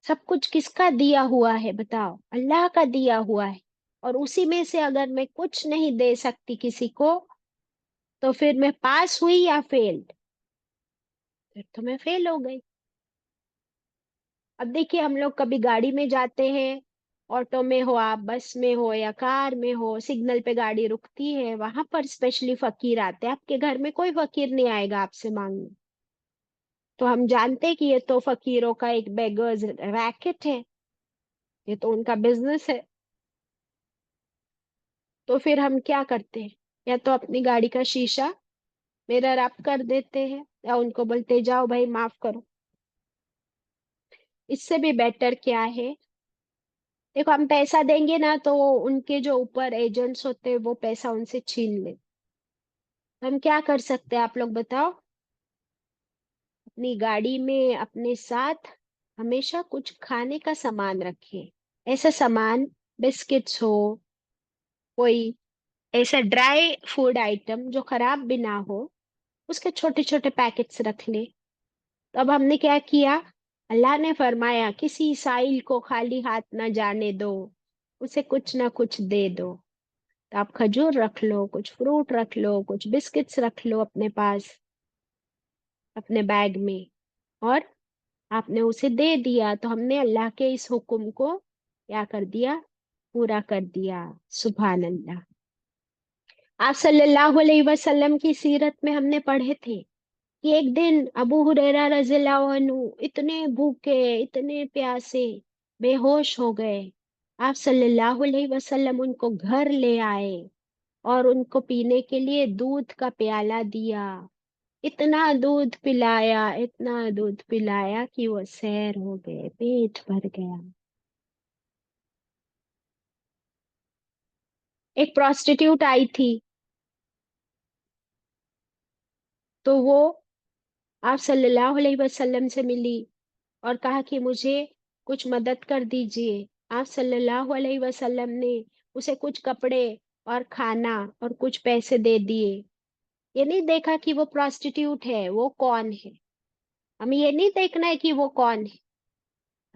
सब कुछ किसका दिया हुआ है बताओ? अल्लाह का दिया हुआ है। और उसी में से अगर मैं कुछ नहीं दे सकती किसी को, तो फिर मैं पास हुई या फेल्ड? फिर तो मैं फेल हो गई। अब देखिए, हम लोग कभी गाड़ी में जाते हैं, ऑटो में हो आप, बस में हो या कार में हो, सिग्नल पे गाड़ी रुकती है, वहां पर स्पेशली फकीर आते हैं। आपके घर में कोई फकीर नहीं आएगा आपसे मांगने, तो हम जानते हैं कि ये तो फकीरों का एक बेगर्स रैकेट है, ये तो उनका बिजनेस है। तो फिर हम क्या करते हैं? या तो अपनी गाड़ी का शीशा मिरर अप कर देते हैं, या उनको बोलते जाओ भाई माफ करो। इससे भी बेटर क्या है, देखो हम पैसा देंगे ना, तो उनके जो ऊपर एजेंट्स होते हैं वो पैसा उनसे छीन ले। हम क्या कर सकते हैं आप लोग बताओ? अपनी गाड़ी में अपने साथ हमेशा कुछ खाने का सामान रखें। ऐसा सामान, बिस्किट्स हो, कोई ऐसा ड्राई फूड आइटम जो खराब भी ना हो, उसके छोटे छोटे पैकेट्स रख ले। तो अब हमने क्या किया? अल्लाह ने फरमाया किसी साइल को खाली हाथ ना जाने दो, उसे कुछ ना कुछ दे दो। तो आप खजूर रख लो, कुछ फ्रूट रख लो, कुछ बिस्किट्स रख लो अपने पास, अपने बैग में, और आपने उसे दे दिया। तो हमने अल्लाह के इस हुक्म को क्या कर दिया? पूरा कर दिया। सुभान अल्लाह। आप सल्लल्लाहु अलैहि वसल्लम की सीरत में हमने पढ़े थे कि एक दिन अबू हुरैरा रज़ियल्लाहु अन्हु इतने भूखे, इतने प्यासे, बेहोश हो गए। आप सल्लल्लाहु अलैहि वसल्लम उनको घर ले आए और उनको पीने के लिए दूध का प्याला दिया। इतना दूध पिलाया, इतना दूध पिलाया कि वो सैर हो गए, पेट भर गया। एक प्रोस्टिट्यूट आई थी, तो वो आप सल्लल्लाहु अलैहि वसल्लम से मिली और कहा कि मुझे कुछ मदद कर दीजिए। आप सल्लल्लाहु अलैहि वसल्लम ने उसे कुछ कपड़े और खाना और कुछ पैसे दे दिए। ये नहीं देखा कि वो प्रोस्टिट्यूट है, वो कौन है। हमें ये नहीं देखना है कि वो कौन है,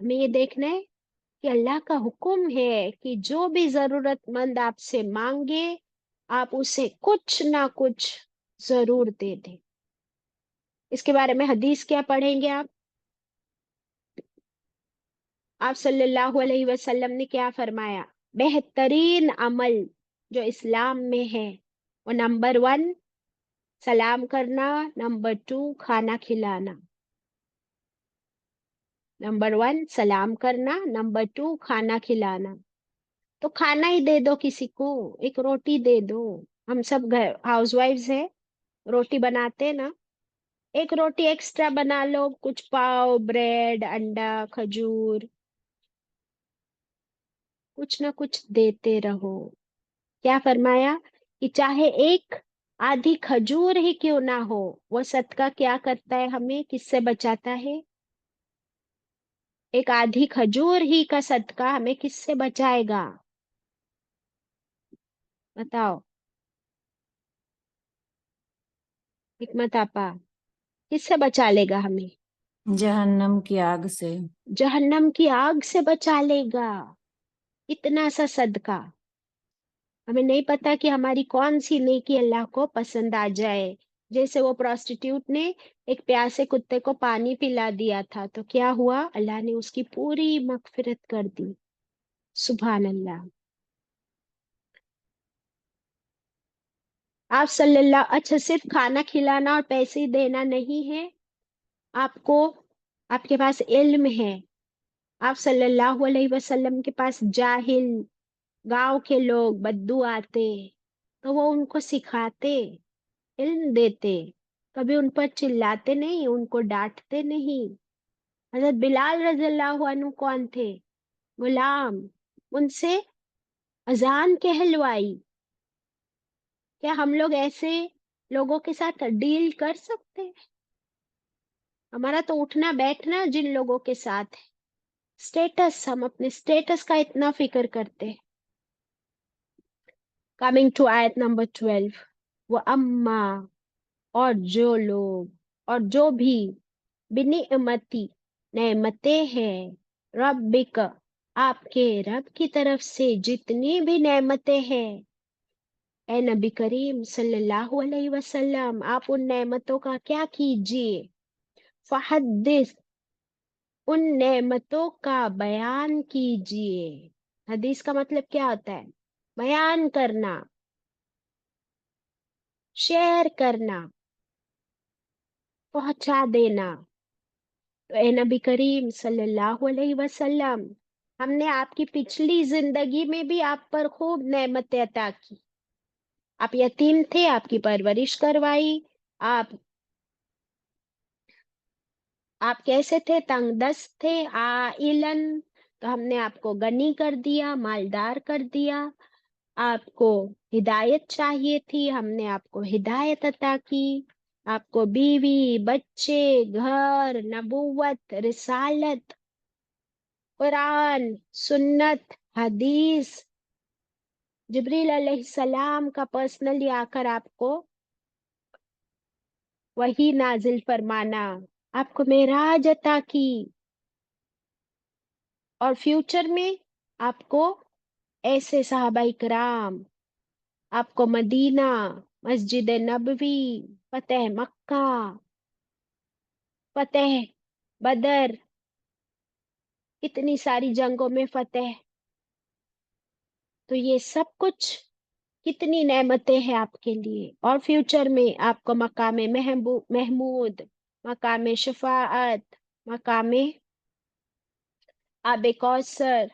हमें ये देखना है कि अल्लाह का हुक्म है कि जो भी जरूरतमंद आपसे मांगे, आप उसे कुछ ना कुछ जरूर दे दें। इसके बारे में हदीस क्या पढ़ेंगे आप सल्लल्लाहु अलैहि वसल्लम ने क्या फरमाया? बेहतरीन अमल जो इस्लाम में है, वो नंबर 1 सलाम करना, नंबर 2 खाना खिलाना। नंबर 1 सलाम करना, नंबर 2 खाना खिलाना। तो खाना ही दे दो किसी को, एक रोटी दे दो। हम सब घर हाउसवाइफ्स है, रोटी बनाते हैं ना, एक रोटी एक्स्ट्रा बना लो, कुछ पाव, ब्रेड, अंडा, खजूर, कुछ ना कुछ देते रहो। क्या फरमाया कि चाहे एक आधी खजूर ही क्यों ना हो, वो सदका क्या करता है? हमें किससे बचाता है? एक आधी खजूर ही का सदका हमें किससे बचाएगा? बताओ हिकमत आपा, किससे बचा लेगा हमें? जहन्नम की आग से। जहन्नम की आग से बचा लेगा। इतना सा सदका। हमें नहीं पता कि हमारी कौन सी नेकी अल्लाह को पसंद आ जाए। जैसे वो प्रोस्टिट्यूट ने एक प्यासे कुत्ते को पानी पिला दिया था, तो क्या हुआ? अल्लाह ने उसकी पूरी मगफिरत कर दी। सुभान अल्लाह। आप सल्लल्लाहु, अच्छा सिर्फ खाना खिलाना और पैसे ही देना नहीं है, आपको, आपके पास इल्म है, आप सल्लल्लाहु अलैहि वसल्लम के पास जाहिल गांव के लोग बद्दू आते, तो वो उनको सिखाते, इल्म देते, कभी उन पर चिल्लाते नहीं, उनको डांटते नहीं। हजरत बिलाल रज़ियल्लाहु अन्हु कौन थे? गुलाम। उनसे अजान कहलवाई। क्या हम लोग ऐसे लोगों के साथ डील कर सकते हैं? हमारा तो उठना बैठना जिन लोगों के साथ है, स्टेटस, हम अपने स्टेटस का इतना फिक्र करते हैं। कमिंग टू आयत नंबर 12, वो अम्मा, और जो लोग, और जो भी बिनिअमती नेमतें हैं, रब्बिक, आपके रब की तरफ से जितनी भी नेमतें हैं, ए नबी करीम सल्लल्लाहु अलैहि वसल्लम, आप उन नेमतों का क्या कीजिए, फहद्दिस, उन नेमतों का बयान कीजिए। हदीस का मतलब क्या होता है? बयान करना, शेयर करना, पहुंचा देना। तो ए नबी करीम सल्लल्लाहु अलैहि वसल्लम, हमने आपकी पिछली जिंदगी में भी आप पर खूब नेमतें अता की। आप यतीम थे, आपकी परवरिश करवाई। आप आप कैसे थे? तंगदस्त थे, आइलन, तो हमने आपको गनी कर दिया, मालदार कर दिया। आपको हिदायत चाहिए थी, हमने आपको हिदायत अता की। आपको बीवी, बच्चे, घर, नबूवत, रिसालत, कुरान, सुन्नत, हदीस, जिब्रील अलैहिस्सलाम का पर्सनली आकर आपको वही नाजिल फरमाना, आपको मेराज अता की। और फ्यूचर में आपको ऐसे सहाबा इकराम, आपको मदीना, मस्जिद नबवी, फतेह मक्का, फतेह बदर, इतनी सारी जंगों में फतेह, तो ये सब कुछ कितनी नेमतें हैं आपके लिए। और फ्यूचर में आपको मकामे महमूद, मकामे शफाअत, मकामे आबे कौसर,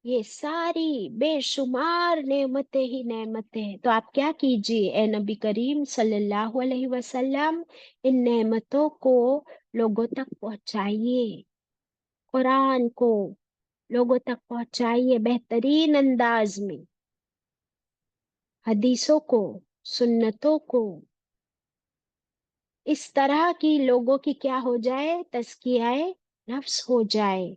ये सारी बेशुमार नेमतें ही नेमतें हैं। तो आप क्या कीजिए, ए नबी करीम सल्लल्लाहु अलैहि वसल्लम, इन नेमतों को लोगों तक पहुंचाइए, कुरान को लोगों तक पहुंचाइए बेहतरीन अंदाज में, हदीसों को, सुन्नतों को, इस तरह की लोगों की क्या हो जाए, तज़कियाए नफ्स हो जाए।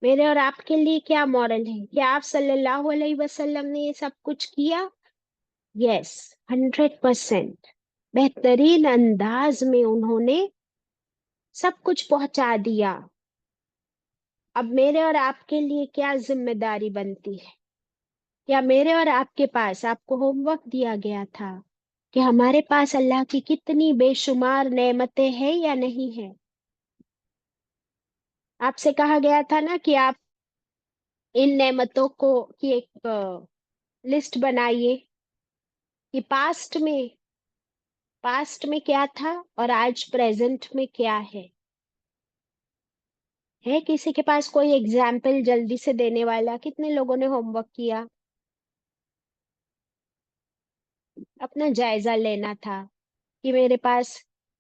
मेरे और आपके लिए क्या मॉरल है? क्या आप सल्लल्लाहु अलैहि वसल्लम ने ये सब कुछ किया? यस, 100%। बेहतरीन अंदाज में उन्होंने सब कुछ पहुंचा दिया। अब मेरे और आपके लिए क्या जिम्मेदारी बनती है? क्या मेरे और आपके पास, आपको होमवर्क दिया गया था कि हमारे पास अल्लाह की कितनी बेशुमार नेमतें हैं या नहीं है? आपसे कहा गया था ना कि आप इन नेमतों को की एक लिस्ट बनाइए कि पास्ट में क्या था और आज प्रेजेंट में क्या है। किसी के पास कोई एग्जाम्पल जल्दी से देने वाला? कितने लोगों ने होमवर्क किया? अपना जायजा लेना था कि मेरे पास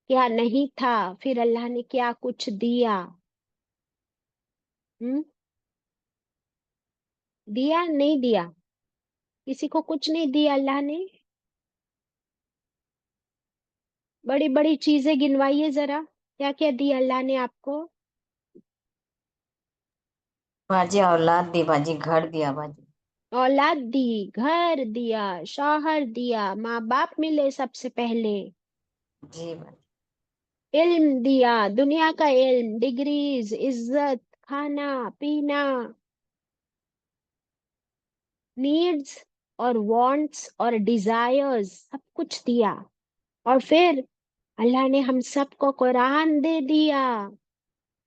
क्या नहीं था, फिर अल्लाह ने क्या कुछ दिया। हम्म, दिया नहीं दिया? किसी को कुछ नहीं दिया अल्लाह ने? बड़ी बड़ी चीजें गिनवाइए जरा, क्या क्या दिया अल्लाह ने आपको? बाजी औलाद दी बाजी, घर दिया बाजी। औलाद दी, घर दिया, शौहर दिया, माँ बाप मिले सबसे पहले, जी बाजी। इल्म दिया, दुनिया का इल्म, डिग्रीज, इज्जत, खाना पीना, नीड्स और वांट्स और डिजायर्स, सब कुछ दिया। और फिर अल्लाह ने हम सबको कुरान दे दिया,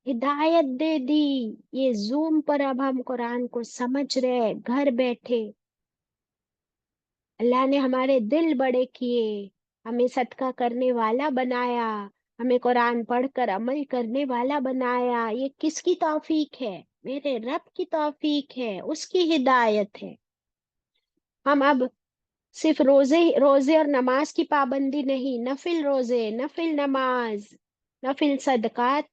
हिदायत दे दी। ये जूम पर अब हम कुरान को समझ रहे घर बैठे। अल्लाह ने हमारे दिल बड़े किए, हमें सदका करने वाला बनाया, हमें कुरान पढ़कर अमल करने वाला बनाया। ये किसकी तौफीक है? मेरे रब की तौफीक है, उसकी हिदायत है। हम अब सिर्फ रोजे रोजे और नमाज की पाबंदी नहीं, नफिल रोजे, नफिल नमाज, नफिल सदकात,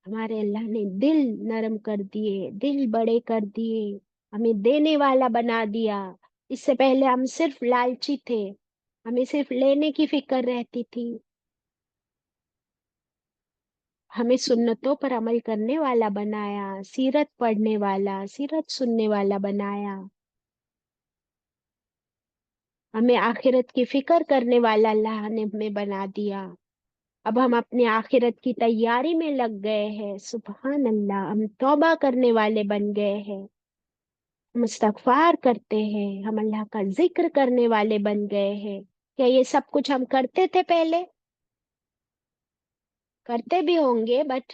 हमारे अल्लाह ने दिल नरम कर दिए, दिल बड़े कर दिए, हमें देने वाला बना दिया। इससे पहले हम सिर्फ लालची थे, हमें सिर्फ लेने की फिक्र रहती थी। हमें सुन्नतों पर अमल करने वाला बनाया, सीरत पढ़ने वाला, सीरत सुनने वाला बनाया। हमें आखिरत की फिक्र करने वाला अल्लाह ने हमें बना दिया। अब हम अपनी आखिरत की तैयारी में लग गए हैं। सुबहान अल्लाह, हम तौबा करने वाले बन गए हैं, हम इस्तगफार करते हैं, हम अल्लाह का जिक्र करने वाले बन गए हैं। क्या ये सब कुछ हम करते थे पहले? करते भी होंगे, but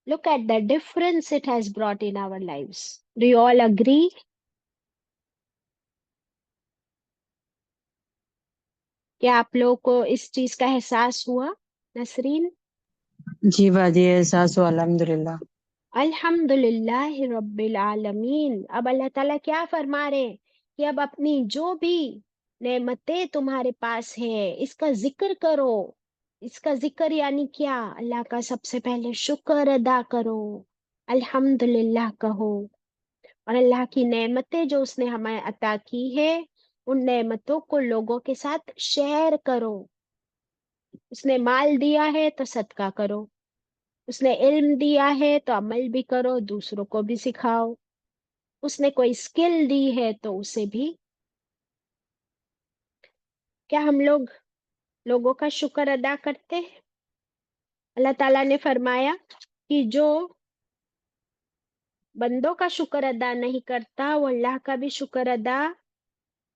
look at the difference it has brought in our lives. Do you all agree? क्या आप लोगों को इस चीज का एहसास हुआ? नसरीन? जी बाजी, एहसास हुआ अल्हम्दुलिल्लाह। अल्हम्दुलिल्लाह रब्बिल आलमीन। अब अल्लाह ताला क्या फरमा रहे हैं कि अब अपनी जो भी नेमतें तुम्हारे पास है इसका जिक्र करो। इसका जिक्र यानी क्या? अल्लाह का सबसे पहले शुक्र अदा करो, अल्हम्दुलिल्लाह कहो, और अल्लाह की नेमतें जो उसने हमें अता की है उन नेमतों को लोगों के साथ शेयर करो। उसने माल दिया है तो सदका करो, उसने इल्म दिया है तो अमल भी करो, दूसरों को भी सिखाओ, उसने कोई स्किल दी है तो उसे भी। क्या हम लोग लोगों का शुक्र अदा करते हैं? अल्लाह ताला ने फरमाया कि जो बंदों का शुक्र अदा नहीं करता वो अल्लाह का भी शुक्र अदा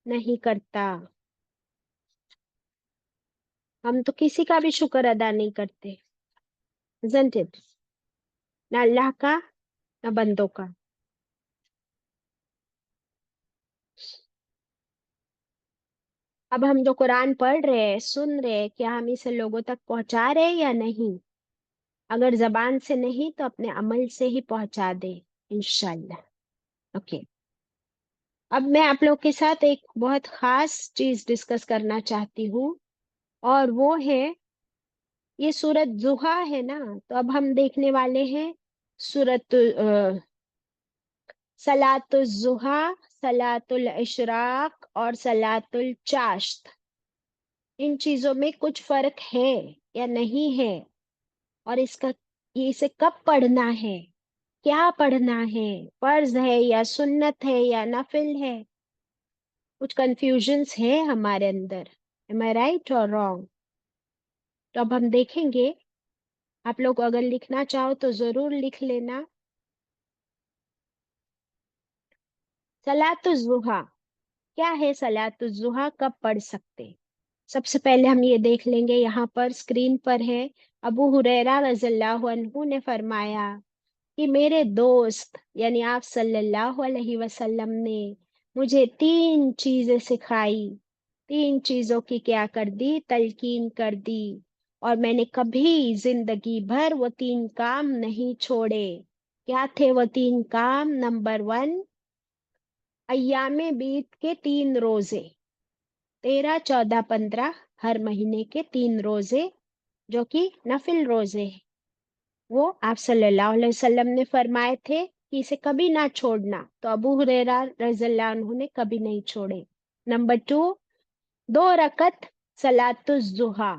नहीं करता। हम तो किसी का भी शुक्र अदा नहीं करते, isn't it? ना अल्लाह का ना बंदों का। अब हम जो कुरान पढ़ रहे हैं, सुन रहे हैं, क्या हम इसे लोगों तक पहुंचा रहे हैं या नहीं? अगर जबान से नहीं तो अपने अमल से ही पहुंचा दे, इंशाल्लाह। ओके, अब मैं आप लोग के साथ एक बहुत खास चीज डिस्कस करना चाहती हूँ, और वो है ये सूरत जुहा है ना। तो अब हम देखने वाले हैं सूरत सलातुल जुहा, सलातुल इशराक और सलातुल चाश्त। इन चीजों में कुछ फर्क है या नहीं है, और इसका इसे कब पढ़ना है, क्या पढ़ना है, फर्ज है या सुन्नत है या नफिल है? कुछ कंफ्यूजन्स है हमारे अंदर। एम आई राइट और रॉन्ग? तो अब हम देखेंगे। आप लोग अगर लिखना चाहो तो जरूर लिख लेना। सलातुल जुहा क्या है? सलातुल जुहा कब पढ़ सकते? सबसे पहले हम ये देख लेंगे, यहाँ पर स्क्रीन पर है। अबू हुरैरा रज़ियल्लाहु अन्हु ने फरमाया कि मेरे दोस्त यानी आप सल्लल्लाहु अलैहि वसल्लम ने मुझे 3 चीजें सिखाई। 3 चीजों की क्या कर दी? तलकीन कर दी, और मैंने कभी जिंदगी भर वो 3 काम नहीं छोड़े। क्या थे वो 3 काम? नंबर 1, अय्यामे बीत के 3 रोजे, 13, 14, 15 हर महीने के 3 रोजे जो कि नफिल रोजे हैं। वो आप सल्लल्लाहु अलैहि वसल्लम ने फरमाए थे कि इसे कभी ना छोड़ना, तो अबू हुरैरा रज़ियल्लाहु अन्हु ने कभी नहीं छोड़े। नंबर 2, 2 रकत सलातुल जुहा,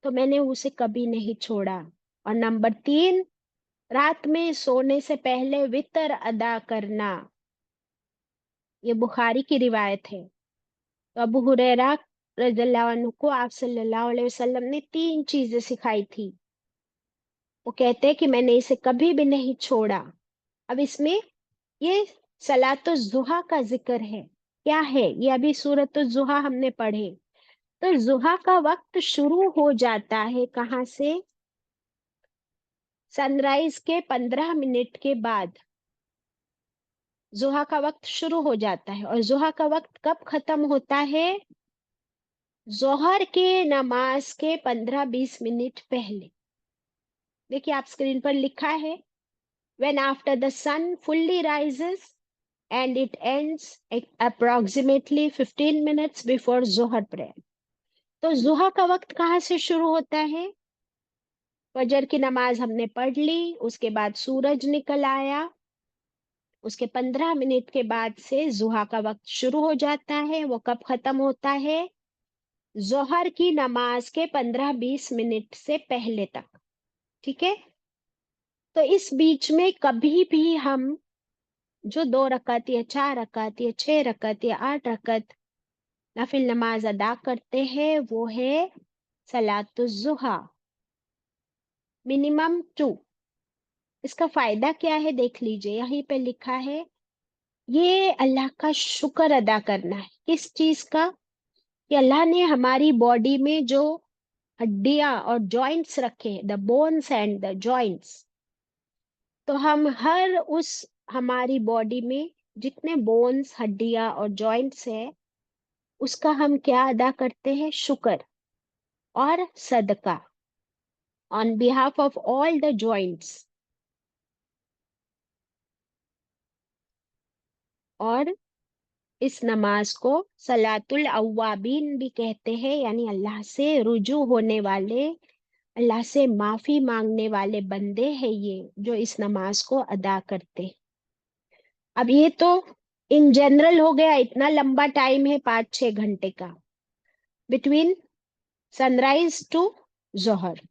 तो मैंने उसे कभी नहीं छोड़ा। और नंबर 3, रात में सोने से पहले वितर अदा करना। ये बुखारी की रिवायत है। तो अबू हुरैरा रज़ियल्लाहु अन्हु को आप सल्लल्लाहु अलैहि वसल्लम ने 3 चीजें सिखाई थी। वो कहते हैं कि मैंने इसे कभी भी नहीं छोड़ा। अब इसमें ये सलातुल जुहा का जिक्र है। क्या है ये? अभी सूरतुल जुहा हमने पढ़े। तो जुहा का वक्त शुरू हो जाता है कहाँ से? सनराइज के 15 मिनट के बाद जुहा का वक्त शुरू हो जाता है। और जुहा का वक्त कब खत्म होता है? जोहर के नमाज के 15-20 मिनट पहले। देखिए आप स्क्रीन पर लिखा है, when after the sun fully rises and it ends approximately 15 minutes before Zohar prayer. तो जुहा का वक्त कहाँ से शुरू होता है? फजर की नमाज हमने पढ़ ली, उसके बाद सूरज निकल आया, उसके 15 मिनट के बाद से जुहा का वक्त शुरू हो जाता है। वो कब खत्म होता है? जोहर की नमाज के 15-20 मिनट से पहले तक। ठीक है, तो इस बीच में कभी भी हम जो 2 रकात या 4 रकात या 6 रकात या 8 रकात नफिल नमाज अदा करते हैं वो है सलातुज़्ज़ुहा, मिनिमम 2। इसका फायदा क्या है देख लीजिए, यहीं पे लिखा है ये अल्लाह का शुक्र अदा करना है। किस चीज का? कि अल्लाह ने हमारी बॉडी में जो हड्डियां और जॉइंट्स रखे, the bones and the joints, तो हम हर उस हमारी बॉडी में जितने बोन्स, हड्डियां और जॉइंट्स है, उसका हम क्या अदा करते हैं? शुक्र और सदका on behalf of all the joints. और इस नमाज को सलातुल अव्वाबीन भी कहते हैं, यानी अल्लाह से रुजू होने वाले, अल्लाह से माफी मांगने वाले बंदे हैं ये जो इस नमाज को अदा करते। अब ये तो इन जनरल हो गया, इतना लंबा टाइम है 5-6 घंटे का, बिटवीन सनराइज टू जोहर।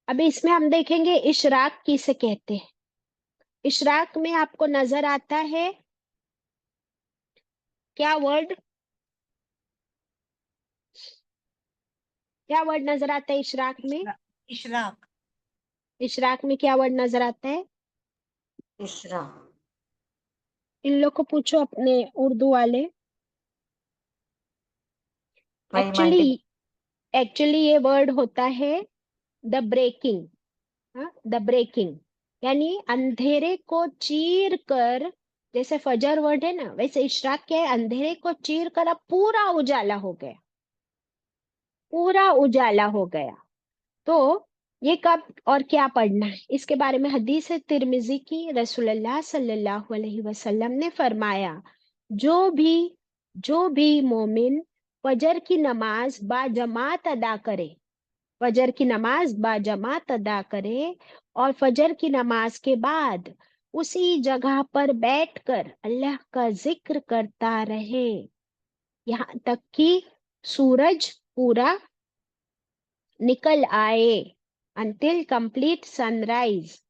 अब इसमें हम देखेंगे इशराक किसे कहते हैं। इशराक में आपको नजर आता है क्या वर्ड? क्या वर्ड नजर आता है इशराक में? इशराक। इशराक में क्या वर्ड नजर आता है? इशरा। इन लोग को पूछो अपने उर्दू वाले। वही मान के एक्चुअली ये वर्ड होता है द ब्रेकिंग, द ब्रेकिंग, यानी अंधेरे को चीर कर, जैसे फजर वर्ड है ना, वैसे इशराक क्या है? अंधेरे को चीर कर अब पूरा उजाला हो गया, पूरा उजाला हो गया। तो ये कब और क्या पढ़ना है, इसके बारे में हदीस है तिरमिजी की। रसूलुल्लाह सल्लल्लाहु अलैहि वसल्लम ने फरमाया, जो भी मोमिन फजर की नमाज बाजमात अदा करे, फजर की नमाज बाजमात अदा करे और फजर की नमाज के बाद उसी जगह पर बैठकर अल्लाह का जिक्र करता रहे यहाँ तक कि सूरज पूरा निकल आए, until complete sunrise,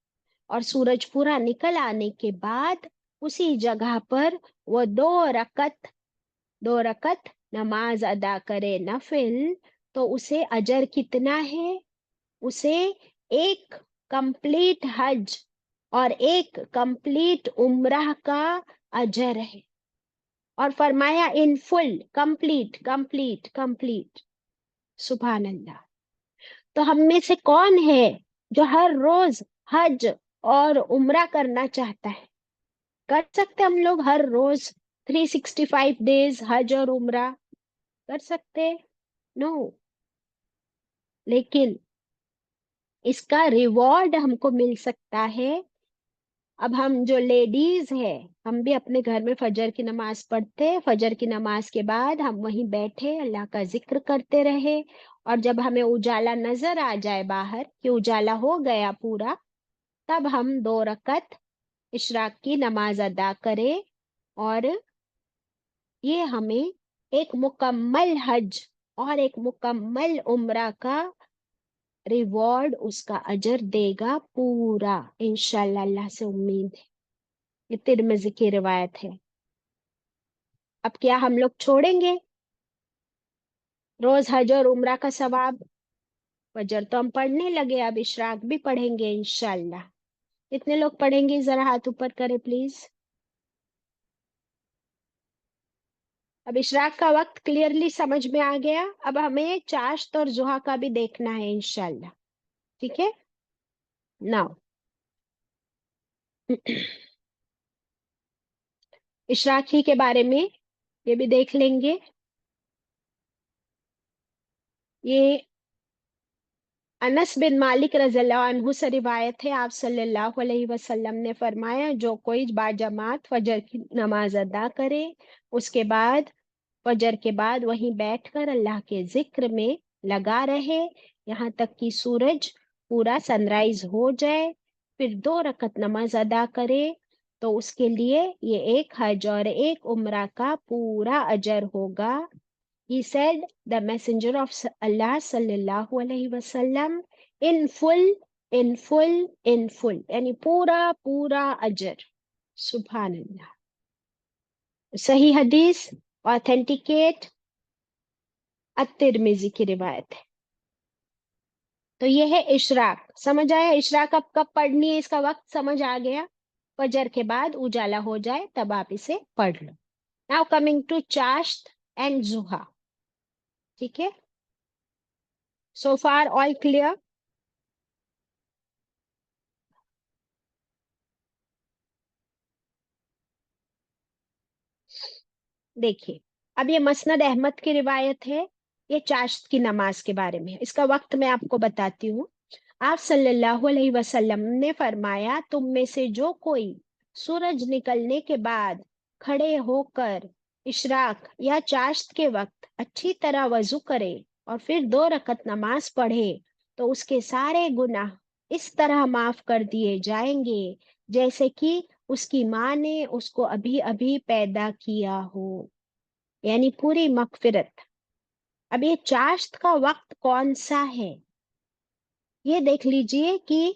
और सूरज पूरा निकल आने के बाद उसी जगह पर वो दो रकत नमाज अदा करे नफिल, तो उसे अजर कितना है? उसे एक कंप्लीट हज और एक कंप्लीट उम्रह का अजर है। और फरमाया in full, complete complete complete. सुभान अल्लाह। तो हम में से कौन है जो हर रोज हज और उम्रा करना चाहता है? कर सकते हम लोग हर रोज 365 डेज हज और उम्रा कर सकते? नो। लेकिन इसका रिवॉर्ड हमको मिल सकता है। अब हम जो लेडीज है, हम भी अपने घर में फजर की नमाज पढ़ते, फजर की नमाज के बाद हम वहीं बैठे अल्लाह का जिक्र करते रहे, और जब हमें उजाला नजर आ जाए बाहर कि उजाला हो गया पूरा, तब हम 2 रकत इशराक की नमाज अदा करें, और ये हमें एक मुकम्मल हज और एक मुकम्मल उम्रा का रिवॉर्ड, उसका अजर देगा पूरा इंशाल्लाह। अल्लाह से उम्मीद है। ये तिरमिज़ी की रिवायत है। अब क्या हम लोग छोड़ेंगे रोज हज और उम्रा का सवाब? फजर तो हम पढ़ने लगे, अब इशराक भी पढ़ेंगे इंशाल्लाह। कितने लोग पढ़ेंगे जरा हाथ ऊपर करें प्लीज। अब इशराक का वक्त क्लियरली समझ में आ गया। अब हमें चाश्त और जुहा का भी देखना है इंशाल्लाह, ठीक है। नाउ इशराक ही के बारे में ये भी देख लेंगे। ये अनस बिन मालिक रज़ियल्लाहु अन्हु से रिवायत है, आप सल्लल्लाहु अलैहि वसल्लम ने फरमाया, जो कोई बाजमात फजर की नमाज अदा करे, उसके बाद फजर के बाद वहीं बैठकर अल्लाह के जिक्र में लगा रहे यहाँ तक कि सूरज पूरा सनराइज हो जाए, फिर 2 रकत नमाज अदा करे, तो उसके लिए ये एक हज और एक उम्रा का पूरा अजर होगा। He said, the messenger of Allah sallallahu alaihi wasallam, in full, in full, in full, यानी पूरा पूरा अजर। सुभान अल्लाह। सही हदीस ऑथेंटिकेट अत-तिरमिज़ी की रिवायत है। تو یہ ہے اشراق. سمجھ آیا اشراق اب کب پڑھنی ہے, اس کا وقت سمجھ آ گیا. فجر کے بعد اجالا ہو جائے تب آپ اسے پڑھ لو. ناؤ کمنگ ٹو چاشت اینڈ زحا. ٹھیک ہے, سو فار آل کلیئر. دیکھیے اب یہ مسند احمد کی روایت ہے, یہ چاشت کی نماز کے بارے میں. اس کا وقت میں آپ کو بتاتی ہوں. آپ صلی اللہ علیہ وسلم نے فرمایا, تم میں سے جو کوئی سورج نکلنے کے بعد کھڑے ہو کر اشراق یا چاشت کے وقت اچھی طرح وضو کرے اور پھر 2 رکعت نماز پڑھے تو اس کے سارے گناہ اس طرح معاف کر دیے جائیں گے جیسے کہ اس کی ماں نے اس کو ابھی ابھی پیدا کیا ہو, یعنی پوری مغفرت. اب یہ چاشت کا وقت کون سا ہے یہ دیکھ لیجئے کہ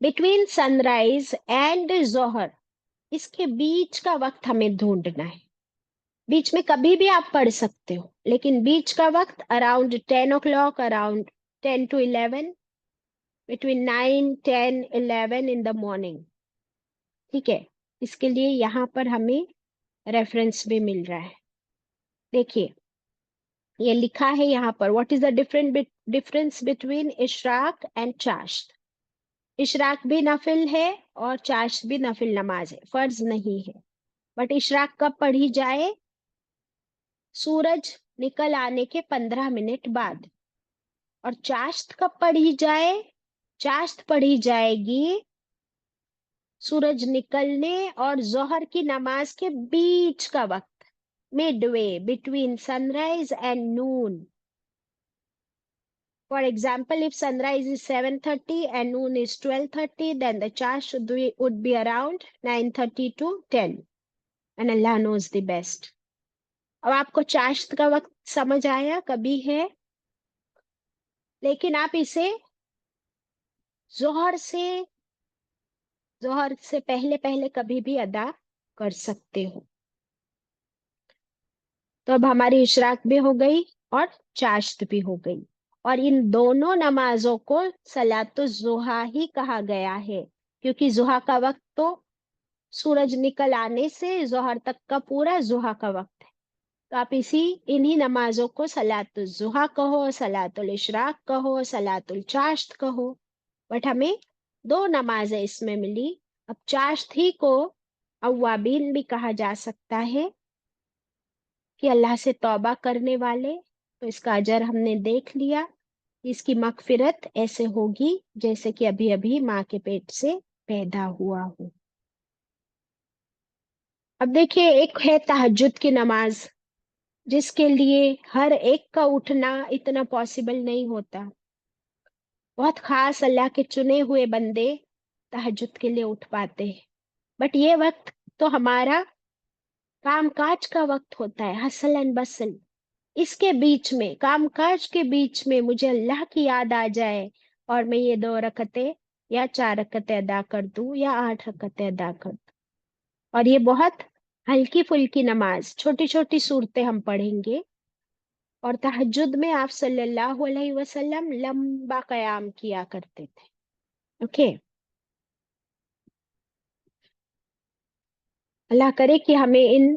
بٹوین سن رائز اینڈ ظہر, اس کے بیچ کا وقت ہمیں ڈھونڈنا ہے. بیچ میں کبھی بھی آپ پڑھ سکتے ہو, لیکن بیچ کا وقت around 10 o'clock, around 10 to 11, between 9, 10, 11 in the morning. ٹھیک ہے, اس کے لیے یہاں پر ہمیں ریفرنس بھی مل رہا ہے. دیکھیے یہ لکھا ہے یہاں پر, what is the difference between اشراق اینڈ چاشت. اشراق بھی نفل ہے اور چاشت بھی نفل نماز ہے, فرض نہیں ہے. بٹ اشراق کب پڑھی جائے؟ سورج نکل آنے کے 15 منٹ بعد. اور چاشت کب پڑھی جائے؟ چاشت پڑھی جائے گی سورج نکلنے اور ظہر کی نماز کے بیچ کا وقت, midway between sunrise and noon. For example, if sunrise is 7:30 and noon is 12:30, then the charge would be around 9:30 to 10. And Allah knows the best. اب آپ کو چاشت کا وقت سمجھ آیا کبھی ہے, لیکن آپ اسے ظہر سے پہلے کبھی بھی ادا کر سکتے ہو. تو اب ہماری اشراق بھی ہو گئی اور چاشت بھی ہو گئی, اور ان دونوں نمازوں کو صلاۃ الضحیٰ ہی کہا گیا ہے, کیونکہ ضحیٰ کا وقت تو سورج نکل آنے سے ظہر تک کا پورا ضحیٰ کا وقت ہے. تو آپ انہی نمازوں کو صلاۃ الضحیٰ کہو, صلاۃ الاشراق کہو, صلاۃ الچاشت کہو. بٹ ہمیں 2 نمازیں اس میں ملی. اب چاشت ہی کو اوابین بھی کہا جا سکتا ہے, کہ اللہ سے توبہ کرنے والے. تو اس کا اجر ہم نے دیکھ لیا, اس کی مغفرت ایسے ہوگی جیسے کہ ابھی ابھی ماں کے پیٹ سے پیدا ہوا ہو. اب دیکھیے ایک ہے تہجد کی نماز, جس کے لیے ہر ایک کا اٹھنا اتنا پاسبل نہیں ہوتا. بہت خاص اللہ کے چنے ہوئے بندے تہجد کے لیے اٹھ پاتے ہیں. بٹ یہ وقت تو ہمارا کام کاج کا وقت ہوتا ہے, ہسل اینڈ بسل. اس کے بیچ میں, کام کاج کے بیچ میں مجھے اللہ کی یاد آ جائے اور میں یہ 2 رکعتیں یا 4 رکعتیں ادا کر دوں یا 8 رکعتیں ادا کر دوں. اور یہ بہت ہلکی پھلکی نماز, چھوٹی چھوٹی صورتیں ہم پڑھیں گے. اور تہجد میں آپ صلی اللہ علیہ وسلم لمبا قیام کیا کرتے تھے. اوکے, اللہ کرے کہ ہمیں ان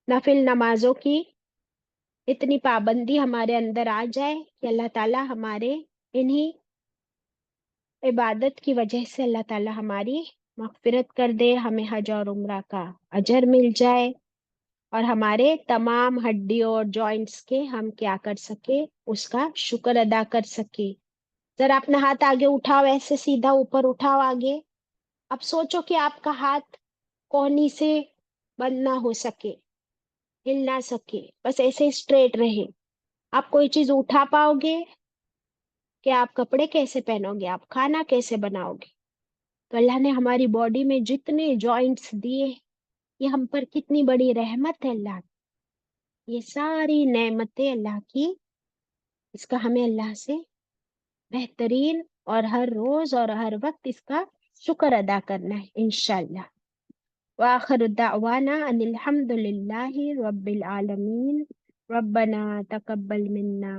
نفل نمازوں کی اتنی پابندی ہمارے اندر آ جائے کہ اللہ تعالیٰ ہمارے انہی عبادت کی وجہ سے اللہ تعالیٰ ہماری مغفرت کر دے, ہمیں حج اور عمرہ کا اجر مل جائے, اور ہمارے تمام ہڈیوں اور جوائنٹس کے ہم کیا کر سکے, اس کا شکر ادا کر سکے. ذرا اپنا ہاتھ آگے اٹھاؤ, ایسے سیدھا اوپر اٹھاؤ آگے. اب سوچو کہ آپ کا ہاتھ کونی سے بند نہ ہو سکے, ہل نہ سکے, بس ایسے اسٹریٹ رہے. آپ کوئی چیز اٹھا پاؤ گے کہ آپ کپڑے کیسے پہنو گے, آپ کھانا کیسے بناؤ گے. تو اللہ نے ہماری باڈی میں جتنے جوائنٹس دیے, یہ ہم پر کتنی بڑی رحمت ہے اللہ کی. یہ ساری نعمتیں اللہ کی, اس کا ہمیں اللہ سے بہترین اور ہر روز اور ہر وقت اس کا شکر ادا کرنا ہے انشاءاللہ. وآخر دعوانا ان الحمد للہ رب العالمین. ربنا تقبل منا